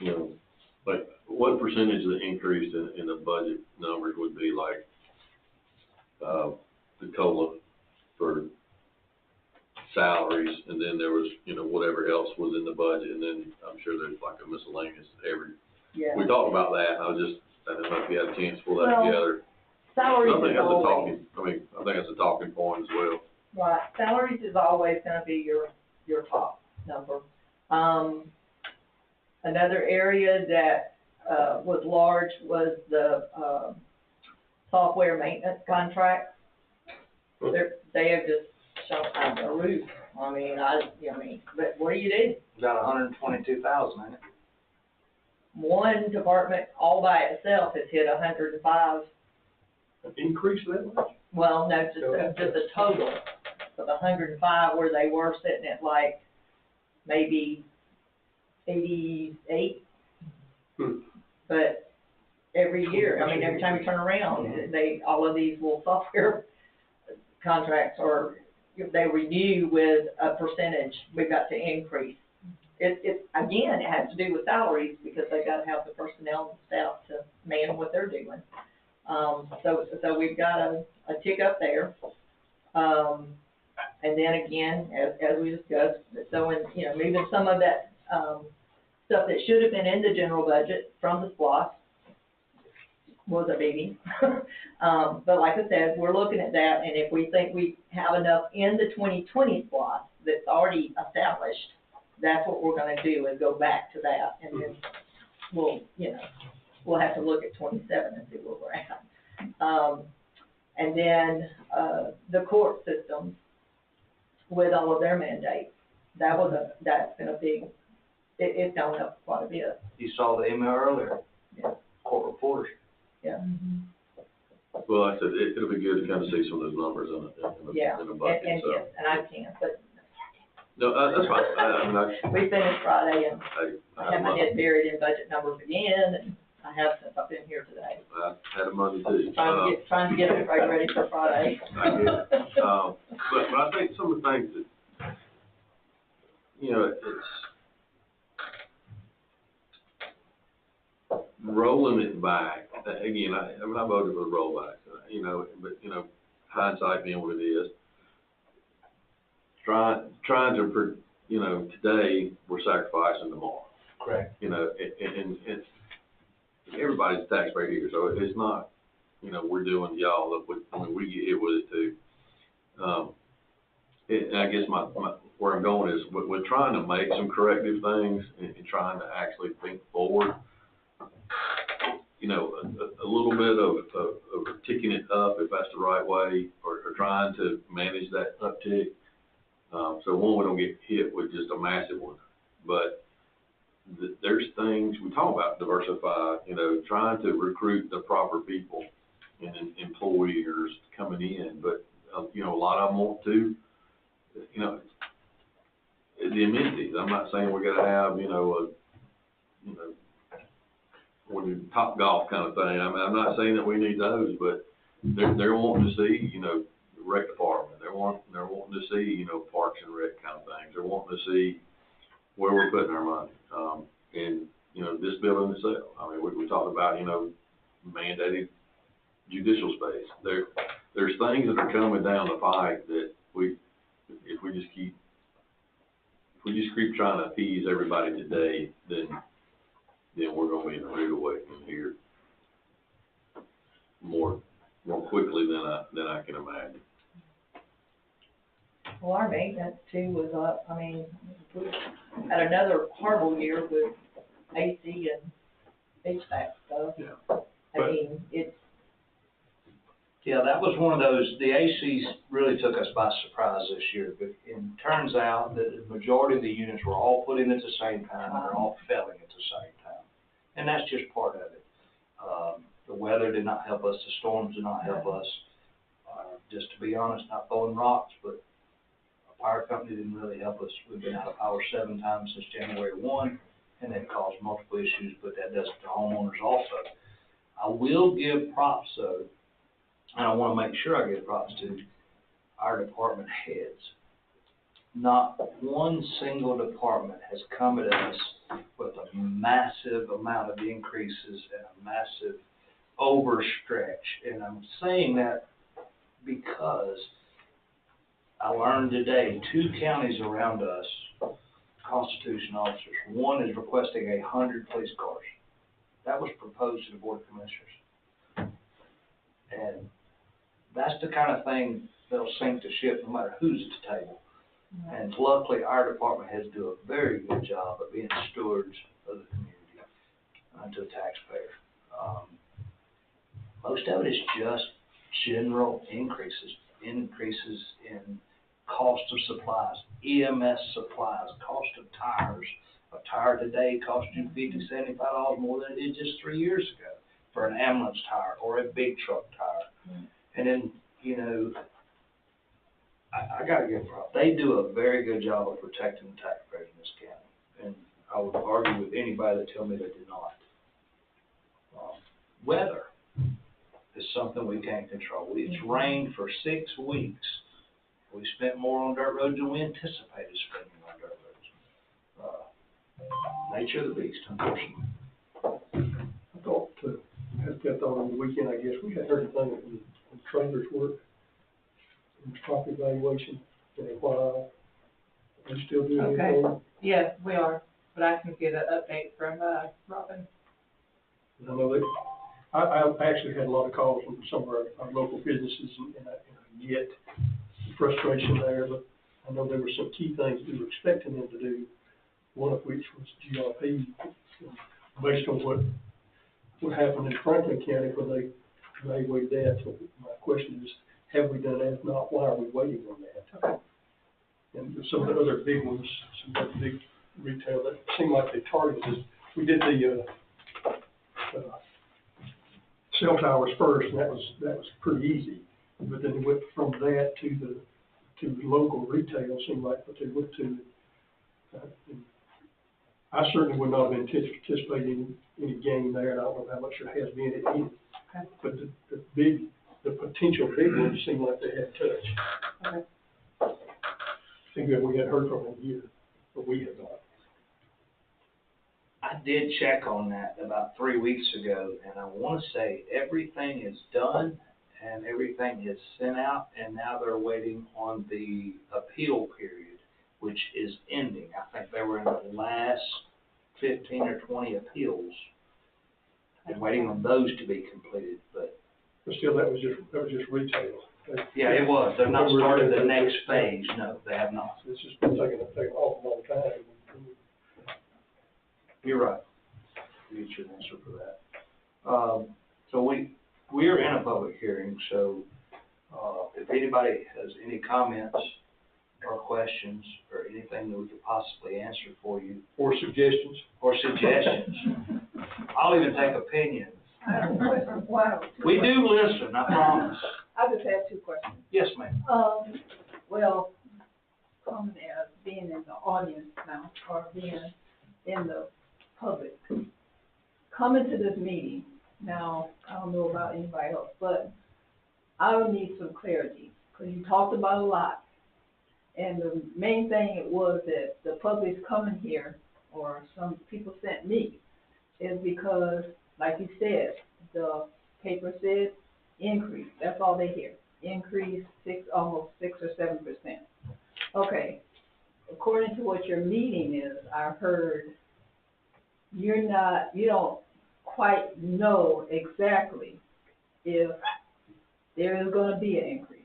Speaker 8: you know, like what percentage of the increase in the budget numbers would be like, the COLA for salaries, and then there was, you know, whatever else was in the budget, and then I'm sure there's like a miscellaneous
Speaker 3: Yeah.
Speaker 8: we talked about that, I don't know if you had a chance to pull that
Speaker 3: Well,
Speaker 8: together.
Speaker 3: Salaries
Speaker 8: I think
Speaker 3: is
Speaker 8: that's
Speaker 3: always,
Speaker 8: I think that's a talking point as well.
Speaker 3: right, salaries is always gonna be your top number. Another area that, was large was the, software maintenance contract. They have just shot out the roof. I mean, but what do you do?
Speaker 4: Got 122,000 in it.
Speaker 3: One department all by itself has hit 105.
Speaker 1: An increase that much?
Speaker 3: Well, no, just a total of 105, where they were sitting at like maybe 88. But every year, I mean, every time you turn around, all of these little software contracts are, they renew with a percentage. We've got to increase. Again, it has to do with salaries, because they've got to have the personnel and staff to man what they're doing. So we've got a tick up there. And then again, as we discussed, so in, moving some of that, stuff that should have been in the general budget from the SPLOST was a biggie. But like I said, we're looking at that, and if we think we have enough in the 2020 SPLOST that's already established, that's what we're gonna do, is go back to that, and then we'll have to look at 27 and see where we're at. And then, the court system with all of their mandates, that's been a big, it's gone up quite a bit.
Speaker 4: You saw the email earlier.
Speaker 3: Yeah.
Speaker 4: Court reporters.
Speaker 3: Yeah.
Speaker 8: Well, like I said, it'll be good to kind of see some of those numbers in the budget,
Speaker 3: and
Speaker 8: so.
Speaker 3: yes, and I can, but
Speaker 8: No, that's fine,
Speaker 3: we finished Friday, and I
Speaker 8: I
Speaker 3: had my head buried in budget numbers again, and I have since I've been here today.
Speaker 8: had a Monday too.
Speaker 3: Trying to get it ready for Friday.
Speaker 8: I get it. But I think some of the things that, it's rolling it back. Again, I voted for the rollback, but, hindsight being what it is, trying to, today, we're sacrificing tomorrow.
Speaker 4: Correct.
Speaker 8: And everybody's a taxpayer here, so it's not, we're doing y'all, we get hit with it too. And I guess where I'm going is, we're trying to make some corrective things and trying to actually think forward. A little bit of ticking it up, if that's the right way, or trying to manage that uptick. So one, we don't get hit with just a massive one, but there's things, we talk about diversify, trying to recruit the proper people and employers coming in, but, a lot of them want to, the amenities. I'm not saying we gotta have, when you top golf kind of thing. I mean, I'm not saying that we need those, but they're wanting to see, the rec department. They're wanting to see, parks and rec kind of things. They're wanting to see where we're putting our money. And, this building itself. I mean, we talked about, mandated judicial space. There's things that are coming down the pike that if we just keep trying to appease everybody today, then we're gonna be in a rude awakening here more quickly than I can imagine.
Speaker 3: Well, our maintenance too was up. I mean, we had another horrible year with AC and HVAC stuff.
Speaker 1: Yeah.
Speaker 3: I mean, it's.
Speaker 4: Yeah, that was one of those, the ACs really took us by surprise this year, but it turns out that the majority of the units were all put in at the same time, and they're all failing at the same time. And that's just part of it. The weather did not help us, the storms did not help us. Just to be honest, not throwing rocks, but our power company didn't really help us. We've been out of power 7 times since January 1, and it caused multiple issues, but that does it to homeowners also. I will give props though, and I wanna make sure I give props to our department heads. Not one single department has come at us with a massive amount of increases and a massive overstretch. And I'm saying that because I learned today 2 counties around us, Constitution officers, one is requesting 100 police cars. That was proposed to the Board of Commissioners. And that's the kind of thing that'll sink the ship no matter who's at the table. And luckily, our department heads do a very good job of being stewards of the community to the taxpayer. Most of it is just general increases in cost of supplies, EMS supplies, cost of tires. A tire today costs you $50, $75 more than it did just 3 years ago for an ambulance tire or a big truck tire. And then, you know, I gotta give props. They do a very good job of protecting the taxpayers in this county. And I would argue with anybody that tell me they do not. Weather is something we can't control. It's rained for 6 weeks. We spent more on dirt roads than we anticipated spending on dirt roads. Nature of the beast, unfortunately.
Speaker 1: I thought, had kept on the weekend, I guess, we had heard anything on trailers work, and property valuation in a while. Are you still doing
Speaker 5: Okay.
Speaker 1: anything?
Speaker 5: Yes, we are, but I can get an update from, Robin.
Speaker 1: I know that, I actually had a lot of calls from some of our local businesses, and I get frustration there, but I know there were some key things we were expecting them to do, one of which was GRP, based on what happened in Franklin County where they evaluated that. So my question is, have we done that? If not, why are we waiting on that?
Speaker 5: Okay.
Speaker 1: And some of the other big ones, some of the big retail that seemed like they targeted, we did the cell towers first, and that was pretty easy. But then they went from that to the local retail, seemed like what they went to. I certainly would not have anticipated any gain there, and I don't know how much there has been at either.
Speaker 5: Okay.
Speaker 1: But the potential big ones seem like they had touch.
Speaker 5: Okay.
Speaker 1: I think that we had heard from them a year, but we had not.
Speaker 4: I did check on that about 3 weeks ago, and I want to say everything is done and everything is sent out, and now they're waiting on the appeal period, which is ending. I think they were in the last 15 or 20 appeals and waiting on those to be completed, but
Speaker 1: Still, that was just retail.
Speaker 4: yeah, it was. They've not started the next phase. No, they have not.
Speaker 1: It's just been taking an awful long time.
Speaker 4: You're right. You get your answer for that. So we are in a public hearing, so, if anybody has any comments or questions or anything that we could possibly answer for you.
Speaker 1: Or suggestions.
Speaker 4: Or suggestions. I'll even take opinions.
Speaker 5: I have a question. Wow.
Speaker 4: We do listen, I promise.
Speaker 5: I just have 2 questions.
Speaker 4: Yes, ma'am.
Speaker 5: Well, coming as being in the audience now, or being in the public, coming to this meeting, now, I don't know about anybody else, but I would need some clarity, because you talked about a lot. And the main thing it was that the public's coming here, or some people sent me, is because, like you said, the paper said increase, that's all they hear. Increase almost 6 or 7%. Okay, according to what your meeting is, I heard you don't quite know exactly if there is gonna be an increase,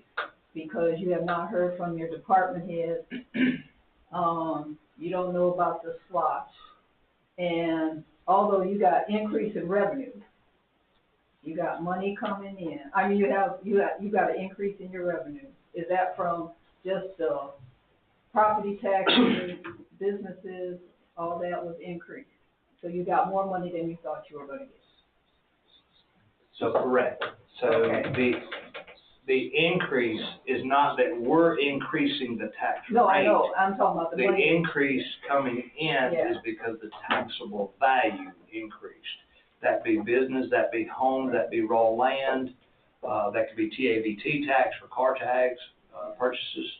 Speaker 5: because you have not heard from your department heads. You don't know about the slosh, and although you got increase in revenue, you got money coming in. I mean, you got an increase in your revenue. Is that from just the property taxes, businesses, all that was increased? So you got more money than you thought you were gonna get.
Speaker 4: So correct. So
Speaker 5: Okay.
Speaker 4: the increase is not that we're increasing the tax rate.
Speaker 5: No, I know, I'm talking about the
Speaker 4: The
Speaker 5: money.
Speaker 4: increase coming in
Speaker 5: Yeah.
Speaker 4: is because the taxable value increased. That be business, that be home, that be raw land, that could be TABT tax for car tags, purchases.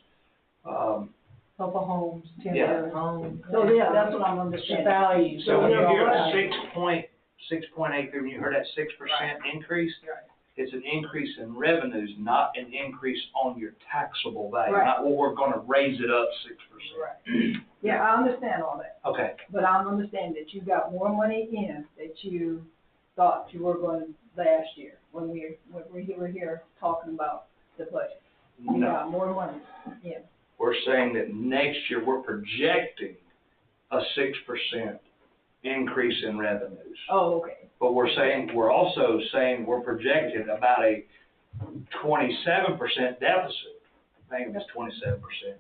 Speaker 9: Mobile homes,
Speaker 4: Yeah.
Speaker 9: temporary homes.
Speaker 5: So, yeah, that's what I'm
Speaker 9: The
Speaker 5: understanding.
Speaker 9: value.
Speaker 4: So when you
Speaker 5: Yeah,
Speaker 4: hear a
Speaker 5: right.
Speaker 4: 6.8, when you heard that 6% increase,
Speaker 5: Right.
Speaker 4: it's an increase in revenues, not an increase on your taxable value,
Speaker 5: Right.
Speaker 4: not, well, we're gonna raise it up 6%.
Speaker 5: Right. Yeah, I understand all that,
Speaker 4: Okay,
Speaker 5: but I'm understanding that you got more money in that you thought you were going last year, when we were here talking about the budget. You
Speaker 4: no,
Speaker 5: got more money in.
Speaker 4: we're saying that next year, we're projecting a 6% increase in revenues.
Speaker 5: Oh, okay.
Speaker 4: But we're also saying we're projected about a 27% deficit. I think it's 27%.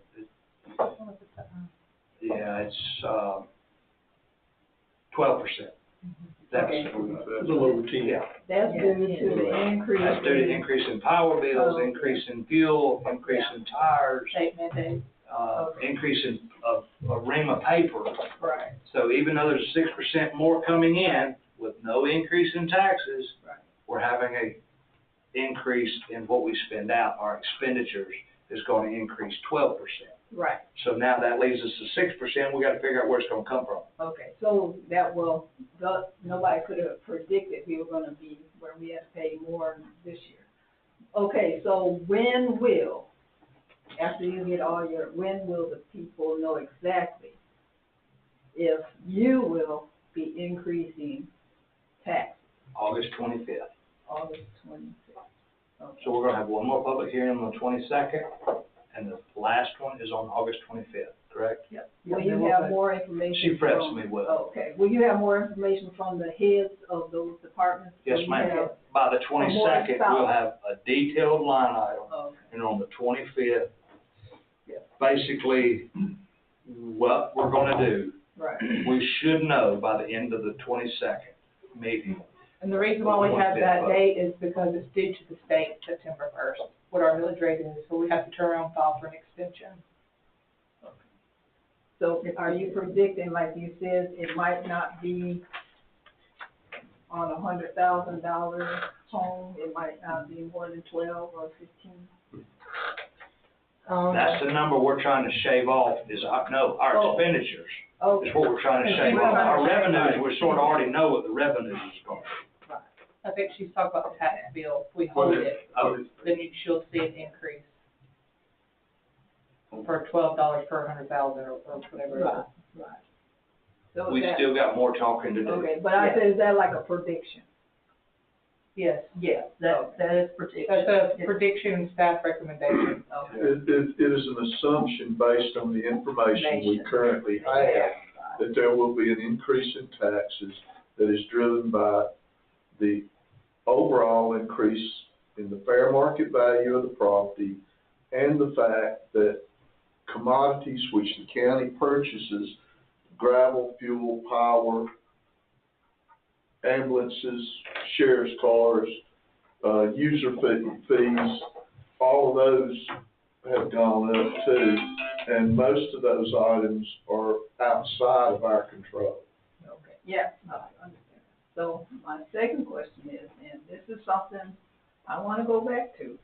Speaker 4: Yeah, it's, 12% deficit.
Speaker 1: A little over 10.
Speaker 4: Yeah,
Speaker 5: That's due to the increase.
Speaker 4: that's due to increase in power bills,
Speaker 5: Oh.
Speaker 4: increase in fuel, increase in tires,
Speaker 5: State mandate.
Speaker 4: increase in a ream of paper.
Speaker 5: Right,
Speaker 4: So even though there's 6% more coming in with no increase in taxes,
Speaker 5: right.
Speaker 4: we're having a increase in what we spend out. Our expenditures is going to increase 12%.
Speaker 5: Right,
Speaker 4: So now that leaves us to 6%. We got to figure out where it's going to come from.
Speaker 5: okay, so that will, nobody could have predicted we were gonna be where we had to pay more this year. Okay, so when will, after you get all your, when will the people know exactly if you will be increasing tax
Speaker 4: August 25th.
Speaker 5: August 25th? Okay.
Speaker 4: So we're going to have one more public hearing on the 22nd, and the last one is on August 25th, correct?
Speaker 5: Yep. Will you have more information?
Speaker 4: She preps
Speaker 5: from-
Speaker 4: me well.
Speaker 5: Okay, will you have more information from the heads of those departments?
Speaker 4: Yes,
Speaker 5: Will you
Speaker 4: ma'am.
Speaker 5: have-
Speaker 4: By the 22nd, we'll
Speaker 5: south.
Speaker 4: have a detailed line item,
Speaker 5: Okay.
Speaker 4: and on the 25th,
Speaker 5: Yeah.
Speaker 4: basically, what we're going to do,
Speaker 5: Right.
Speaker 4: we should know by the end of the 22nd meeting.
Speaker 9: And the reason why we have that date is because it's due to the state September 1st, what our millage rate is, so we have to turn around and file for an extension.
Speaker 5: So are you predicting, like you said, it might not be on $100,000 home, it might not be more than 12 or 15?
Speaker 4: That's the number we're trying to shave off, is our
Speaker 5: Oh.
Speaker 4: expenditures,
Speaker 5: Okay.
Speaker 4: is what we're trying to shave off. Our revenues, we sort of already know what the revenues is going to be.
Speaker 9: I think she's talking about the tax bill, if we hold it,
Speaker 4: Oh,
Speaker 9: then she'll see an increase for $12 per 100,000 or whatever it is.
Speaker 5: Right, right. So
Speaker 4: we
Speaker 5: that-
Speaker 4: still got more talking to do.
Speaker 5: Okay, but I said, is that like a prediction?
Speaker 9: Yes,
Speaker 3: Yes, that is prediction.
Speaker 9: that's a prediction, staff recommendation.
Speaker 5: Okay.
Speaker 6: It is an assumption based on the information we currently have, that there will be an increase in taxes that is driven by the overall increase in the fair market value of the property and the fact that commodities which the county purchases, gravel, fuel, power, ambulances, sheriff's cars, user fees, all of those have gone up too, and most of those items are outside of our control.
Speaker 5: Okay, yeah, I understand. So my second question is, and this is something I want to go back to,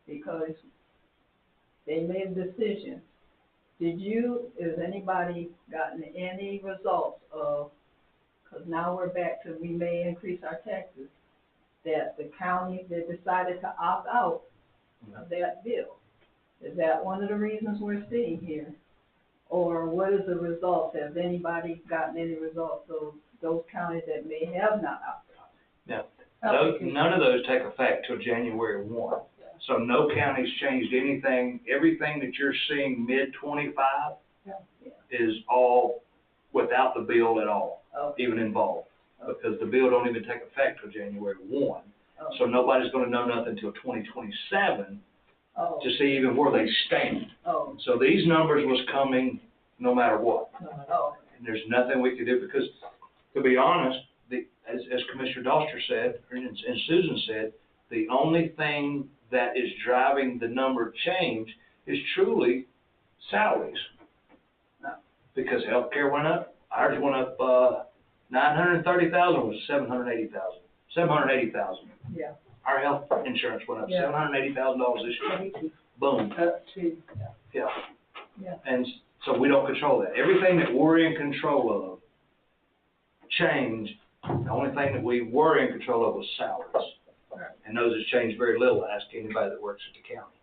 Speaker 5: because they made a decision. Has anybody gotten any results of, because now we're back to, we may increase our taxes, that the county, they decided to opt out of that bill? Is that one of the reasons we're sitting here? Or what is the result? Has anybody gotten any results of those counties that may have not opted out?
Speaker 4: None of those take effect till January 1. So no county's changed anything. Everything that you're seeing mid-25 is all without the bill at all,
Speaker 5: Okay.
Speaker 4: even involved. Because the bill don't even take effect till January 1.
Speaker 5: Okay.
Speaker 4: So nobody's gonna know nothing till 2027
Speaker 5: Oh,
Speaker 4: to see even where they stand.
Speaker 5: oh,
Speaker 4: So these numbers was coming no matter what.
Speaker 5: oh,
Speaker 4: And there's nothing we could do because to be honest, as Commissioner Doster said, and Susan said, the only thing that is driving the number change is truly salaries. Because healthcare went up, ours went up, 930,000 was 780,000. 780,000.
Speaker 3: Yeah.
Speaker 4: Our health insurance went up
Speaker 3: Yeah.
Speaker 4: $780,000 this year. Boom.
Speaker 3: Up to,
Speaker 4: Yeah.
Speaker 3: Yeah.
Speaker 4: And so we don't control that. Everything that we're in control of changed. The only thing that we were in control of was salaries.
Speaker 3: Right.
Speaker 4: And those has changed very little. Ask anybody that works at the county.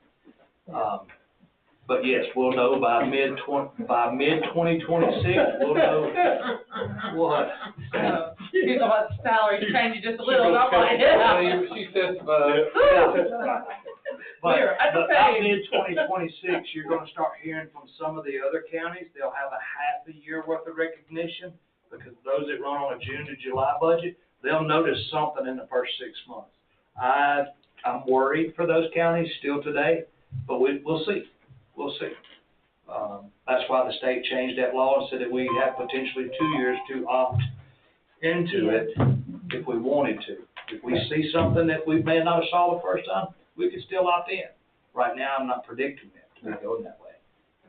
Speaker 4: But yes, we'll know by mid 2026, we'll know what.
Speaker 9: You know what, salary changing just a little, and I'm like, yeah.
Speaker 8: She said,
Speaker 4: But
Speaker 9: Clear, I just
Speaker 4: by
Speaker 9: say-
Speaker 4: mid-2026, you're gonna start hearing from some of the other counties, they'll have a half a year worth of recognition, because those that run on a June to July budget, they'll notice something in the first 6 months. I'm worried for those counties still today, but we'll see. We'll see. That's why the state changed that law and said that we have potentially 2 years to opt into it if we wanted to. If we see something that we may not have saw the first time, we could still opt in. Right now, I'm not predicting that to be going that way.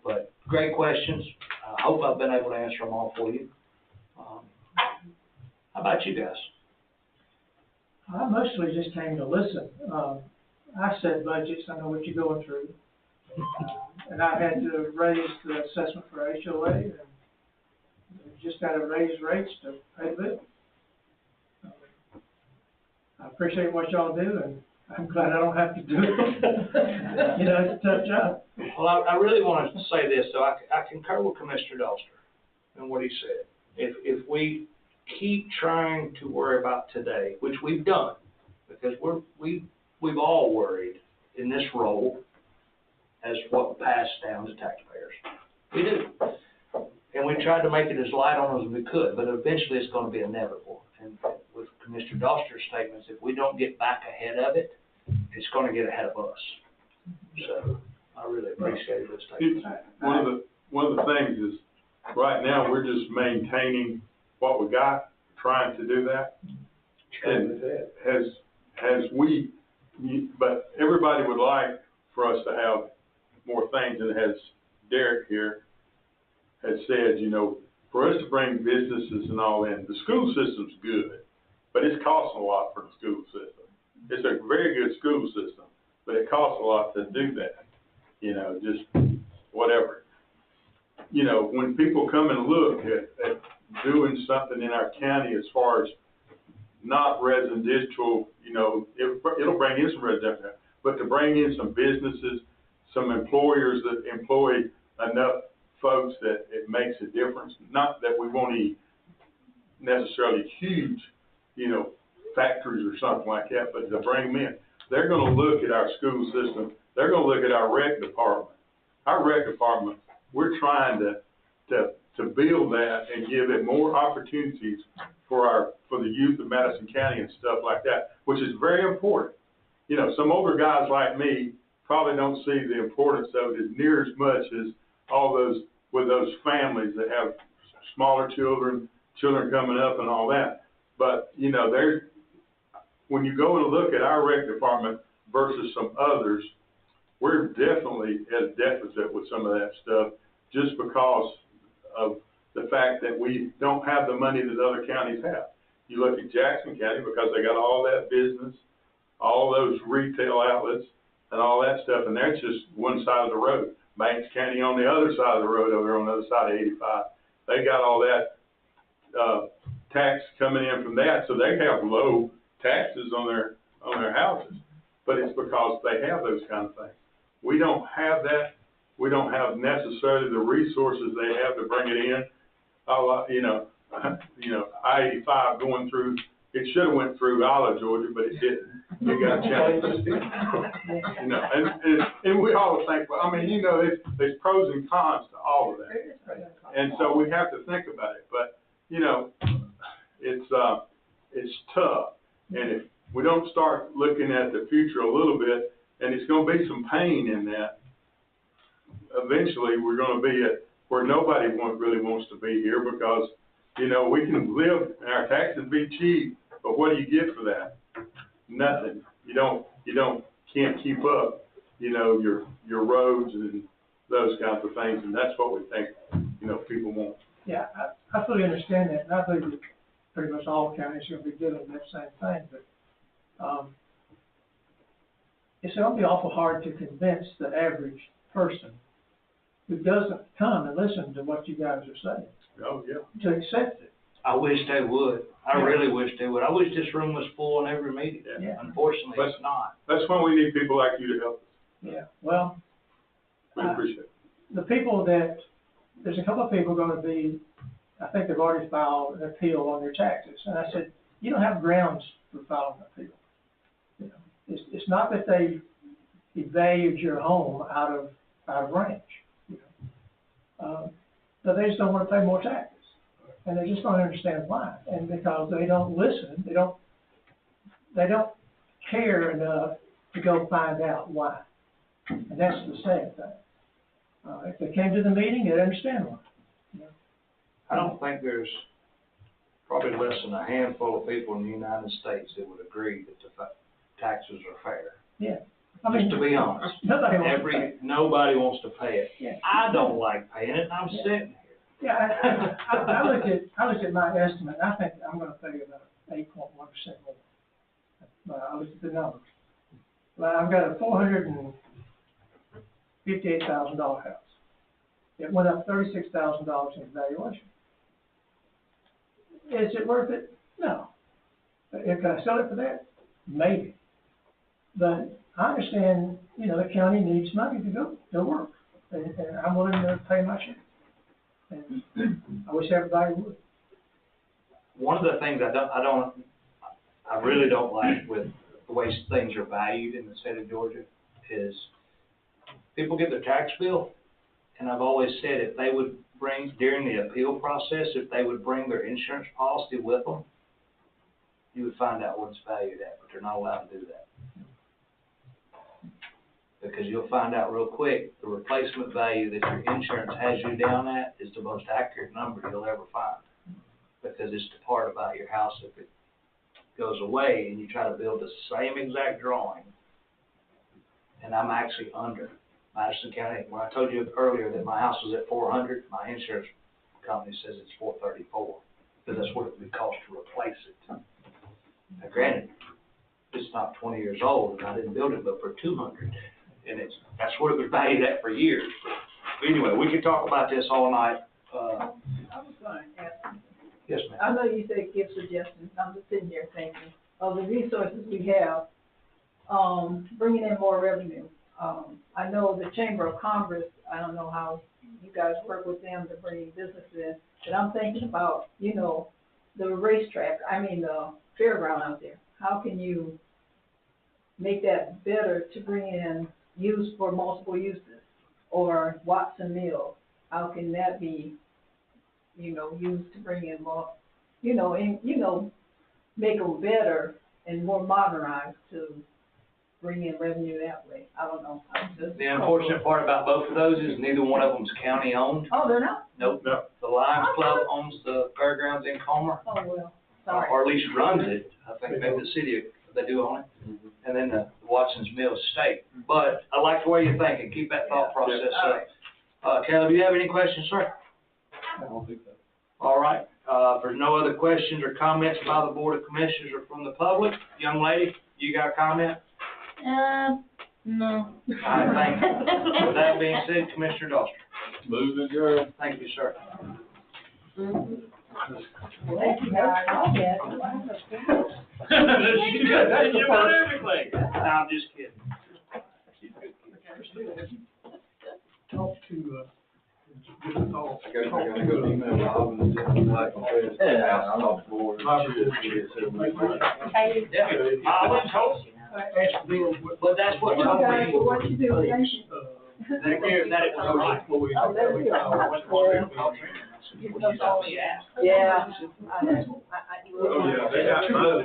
Speaker 4: But great questions. I hope I've been able to answer them all for you. How about you guys?
Speaker 2: I mostly just came to listen. I set budgets, I know what you're going through. And I had to raise the assessment for HOA, and we just got to raise rates to pay the bill. I appreciate what y'all do, and I'm glad I don't have to do it. You know, it's a tough job.
Speaker 4: Well, I really want to say this, so I concur with Commissioner Doster and what he said. If we keep trying to worry about today, which we've done, because we've all worried in this role as what passed down to taxpayers. We do. And we tried to make it as light on as we could, but eventually it's going to be inevitable. And with Commissioner Doster's statements, if we don't get back ahead of it, it's going to get ahead of us. So I really appreciate this statement.
Speaker 7: One of the things is, right now, we're just maintaining what we got, trying to do that. And but everybody would like for us to have more things, and as Derek here has said, you know, for us to bring businesses and all in, the school system's good, but it's costing a lot for the school system. It's a very good school system, but it costs a lot to do that, you know, just whatever. You know, when people come and look at doing something in our county as far as not residential, you know, it'll bring in some residential, but to bring in some businesses, some employers that employ enough folks that it makes a difference. Not that we want any necessarily huge, you know, factories or something like that, but to bring them in. They're gonna look at our school system, they're gonna look at our rec department. Our rec department, we're trying to build that and give it more opportunities for the youth of Madison County and stuff like that, which is very important. You know, some older guys like me probably don't see the importance of it as near as much as all those families that have smaller children coming up and all that. But, you know, when you go and look at our rec department versus some others, we're definitely at a deficit with some of that stuff just because of the fact that we don't have the money that other counties have. You look at Jackson County because they got all that business, all those retail outlets and all that stuff, and that's just one side of the road. Banks County on the other side of the road over there on the other side of 85. They got all that tax coming in from that, so they have low taxes on their houses. But it's because they have those kind of things. We don't have that. We don't have necessarily the resources they have to bring it in. You know, I-85 going through, it should have went through Isla, Georgia, but it didn't. It got changed. You know, and we all think, well, I mean, you know, there's pros and cons to all of that. And so we have to think about it. But, you know, it's tough. And if we don't start looking at the future a little bit, and it's going to be some pain in that, eventually we're going to be at where nobody really wants to be here, because You know, we can live, and our taxes be cheap, but what do you get for that? Nothing. Can't keep up, you know, your roads and those kinds of things, and that's what we think, you know, people want.
Speaker 2: Yeah, I fully understand that, and I believe that pretty much all counties are gonna be doing that same thing, but, it's gonna be awful hard to convince the average person who doesn't come and listen to what you guys are saying,
Speaker 7: Oh, yeah.
Speaker 2: to accept it.
Speaker 4: I wish they would. I really wish they would. I wish this room was full in every meeting.
Speaker 2: Yeah.
Speaker 4: Unfortunately, it's not.
Speaker 7: That's why we need people like you to help us.
Speaker 2: Yeah, well,
Speaker 7: We appreciate it.
Speaker 2: the people there's a couple of people gonna be, I think they've already filed an appeal on their taxes, and I said, you don't have grounds for filing an appeal. You know, it's not that they valued your home out of range, you know. But they just don't wanna pay more taxes, and they just don't understand why, and because they don't listen, they don't care enough to go find out why, and that's the sad thing. If they came to the meeting, they'd understand why. You know?
Speaker 4: I don't think there's probably less than a handful of people in the United States that would agree that the taxes are fair.
Speaker 2: Yeah. I mean,
Speaker 4: Just to be honest.
Speaker 2: nobody wants to pay.
Speaker 4: Nobody wants to pay it.
Speaker 2: Yeah.
Speaker 4: I don't like paying it, and I'm
Speaker 2: Yeah.
Speaker 4: sitting here.
Speaker 2: Yeah, I looked at my estimate, and I think I'm gonna pay about 8.1% more. But I looked at the numbers. But I've got a $458,000 house. It went up $36,000 in valuation. Is it worth it? No. Can I sell it for that? Maybe. But I understand, you know, the county needs money to go work, and I'm willing to pay my share. And I wish everybody would.
Speaker 4: One of the things I really don't like with the way things are valued in the state of Georgia is people get their tax bill, and I've always said if they would bring, during the appeal process, if they would bring their insurance policy with them, you would find out what it's valued at, but they're not allowed to do that. Because you'll find out real quick, the replacement value that your insurance has you down at is the most accurate number you'll ever find. Because it's the part about your house, if it goes away and you try to build the same exact drawing, and I'm actually under Madison County. When I told you earlier that my house was at 400, my insurance company says it's 434, because that's what it would cost to replace it. Now granted, it's not 20 years old, and I didn't build it but for 200. And that's what it was valued at for years. But anyway, we could talk about this all night.
Speaker 5: I was going to ask,
Speaker 4: Yes, ma'am.
Speaker 5: I know you said give suggestions, I'm just sitting here thinking of the resources we have, bringing in more revenue. I know the Chamber of Commerce, I don't know how you guys work with them to bring business in, but I'm thinking about, you know, the racetrack, the fairground out there. How can you make that better to bring in use for multiple uses? Or Watson Mill, how can that be, used to bring in more, make them better and more modernized to bring in revenue that way? I don't know.
Speaker 4: The unfortunate part about both of those is neither one of them's county owned.
Speaker 5: Oh, they're not?
Speaker 4: Nope.
Speaker 7: No.
Speaker 4: The Lions Club owns the fairgrounds in Comer,
Speaker 5: Oh, well, sorry.
Speaker 4: or at least runs it. I think maybe the city, they do own it. And then the Watson's Mill State. But I like the way you're thinking. Keep that thought process
Speaker 5: All
Speaker 4: up.
Speaker 5: right.
Speaker 4: Caleb, do you have any questions, sir?
Speaker 6: I don't think so.
Speaker 4: All right. If there's no other questions or comments by the Board of Commissioners or from the public, young lady, you got a comment?
Speaker 10: No.
Speaker 4: All right, thank you. With that being said, Commissioner Doster.
Speaker 6: Move the girl.
Speaker 4: Thank you, sir.
Speaker 5: Thank you, guys.
Speaker 4: She's good. That's the first. Everything. No, I'm just kidding. She's a good kid.
Speaker 1: Talk to, get a thought.
Speaker 6: I gotta go email Rob and then like I'm off board.
Speaker 4: Yeah, I wouldn't told you.
Speaker 1: Ask them,
Speaker 4: But that's what
Speaker 5: Thank you,
Speaker 4: told
Speaker 5: guys,
Speaker 4: me.
Speaker 5: for what you do. Thank you.
Speaker 4: That it was right.
Speaker 5: Oh, that's good.
Speaker 4: She's only asked.
Speaker 5: Yeah.
Speaker 7: Oh, yeah, they got money.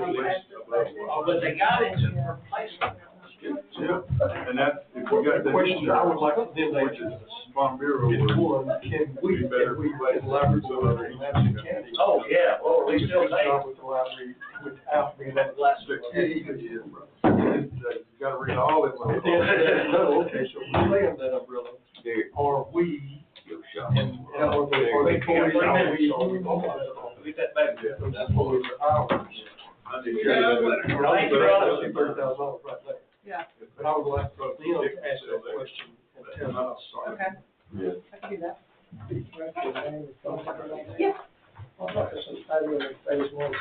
Speaker 4: But they got it to replace it.
Speaker 7: Yeah, and that's, if
Speaker 1: The question that I would like to then answer
Speaker 7: Farm Bureau
Speaker 1: is
Speaker 7: would
Speaker 1: one, can we collaborate in Madison County?
Speaker 4: Oh, yeah, well, we still
Speaker 1: do a
Speaker 4: take.
Speaker 1: job with the library without being able to.
Speaker 7: You gotta read all of them.
Speaker 1: No, okay, so we're laying that umbrella,
Speaker 8: Derek,
Speaker 1: are we,
Speaker 8: go shop.
Speaker 1: and are they toys, are we going to
Speaker 4: Get that back.
Speaker 1: those toys are ours?
Speaker 7: I need to-
Speaker 4: Thank you, brother.
Speaker 1: $30,000 right there.
Speaker 5: Yeah.
Speaker 1: But I would like for them to ask that question and tell us.
Speaker 5: Okay,
Speaker 8: Yeah.
Speaker 5: I can do that.
Speaker 2: Yeah. I'll talk to somebody in phase one.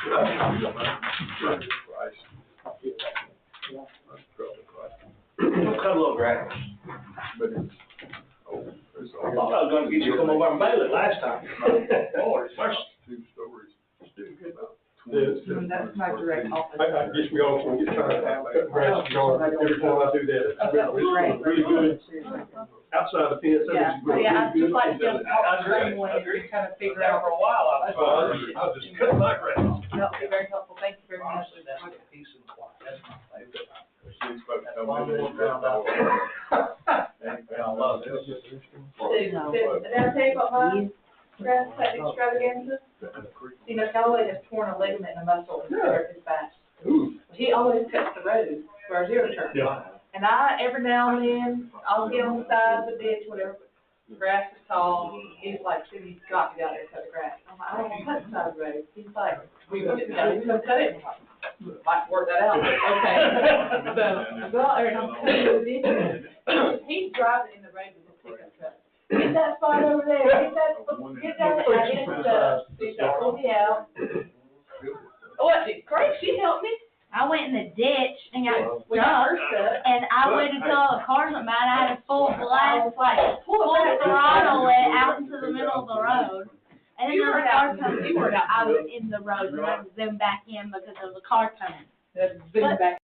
Speaker 4: Don't cut a little grass.
Speaker 7: But it's, it's
Speaker 4: I thought I was gonna get you to come over and bail it last time. Lord, first.
Speaker 7: 2 stories, about
Speaker 5: That's my direct office.
Speaker 1: I guess we also get tired of cutting grass and yard, every time I do that, it's really good. Outside the fence,
Speaker 5: Yeah,
Speaker 1: that's really
Speaker 5: yeah, I just like to
Speaker 1: good.
Speaker 5: talk to someone and kind of figure out.
Speaker 4: For a while, I'll just cut my grass.
Speaker 5: That'll be very helpful, thank you very much.
Speaker 4: Honestly, that's like peace and quiet, that's my favorite.
Speaker 7: She's supposed to
Speaker 4: That
Speaker 7: come
Speaker 4: long
Speaker 7: in
Speaker 4: little
Speaker 7: and
Speaker 4: ground out there. I love it.
Speaker 10: Did I tell you about my grass cutting extravaganza? You know, Callaway has torn a ligament in a muscle in his back. He always cuts the road for our zero turn.
Speaker 1: Yeah.
Speaker 10: And every now and then, I'll get on the side of the ditch, whatever, the grass is tall, he's like, Cindy, you've got to get out there and cut the grass. I'm like, I don't want to cut the side of the road. He's like, we cut it, cut it. Might work that out, but okay. So, I go out there and I'm cutting the ditch. He's driving in the road with his pickup truck. Get that spot over there, get that, and I get it stuff, she pulled me out. What, great, she helped me.
Speaker 11: I went in the ditch and got
Speaker 10: We got her
Speaker 11: stuck,
Speaker 10: stuff.
Speaker 11: and I waited till the cars went by, and I had a full
Speaker 10: I
Speaker 11: blast,
Speaker 10: was like, pull
Speaker 11: full
Speaker 10: it back.
Speaker 11: throttle it out into the middle of the road. And then
Speaker 10: You
Speaker 11: there was
Speaker 10: weren't
Speaker 11: a car
Speaker 10: out-
Speaker 11: coming,
Speaker 10: you weren't out.
Speaker 11: I was in the road, and I had to zoom back in because there was a car coming.
Speaker 10: Zoom back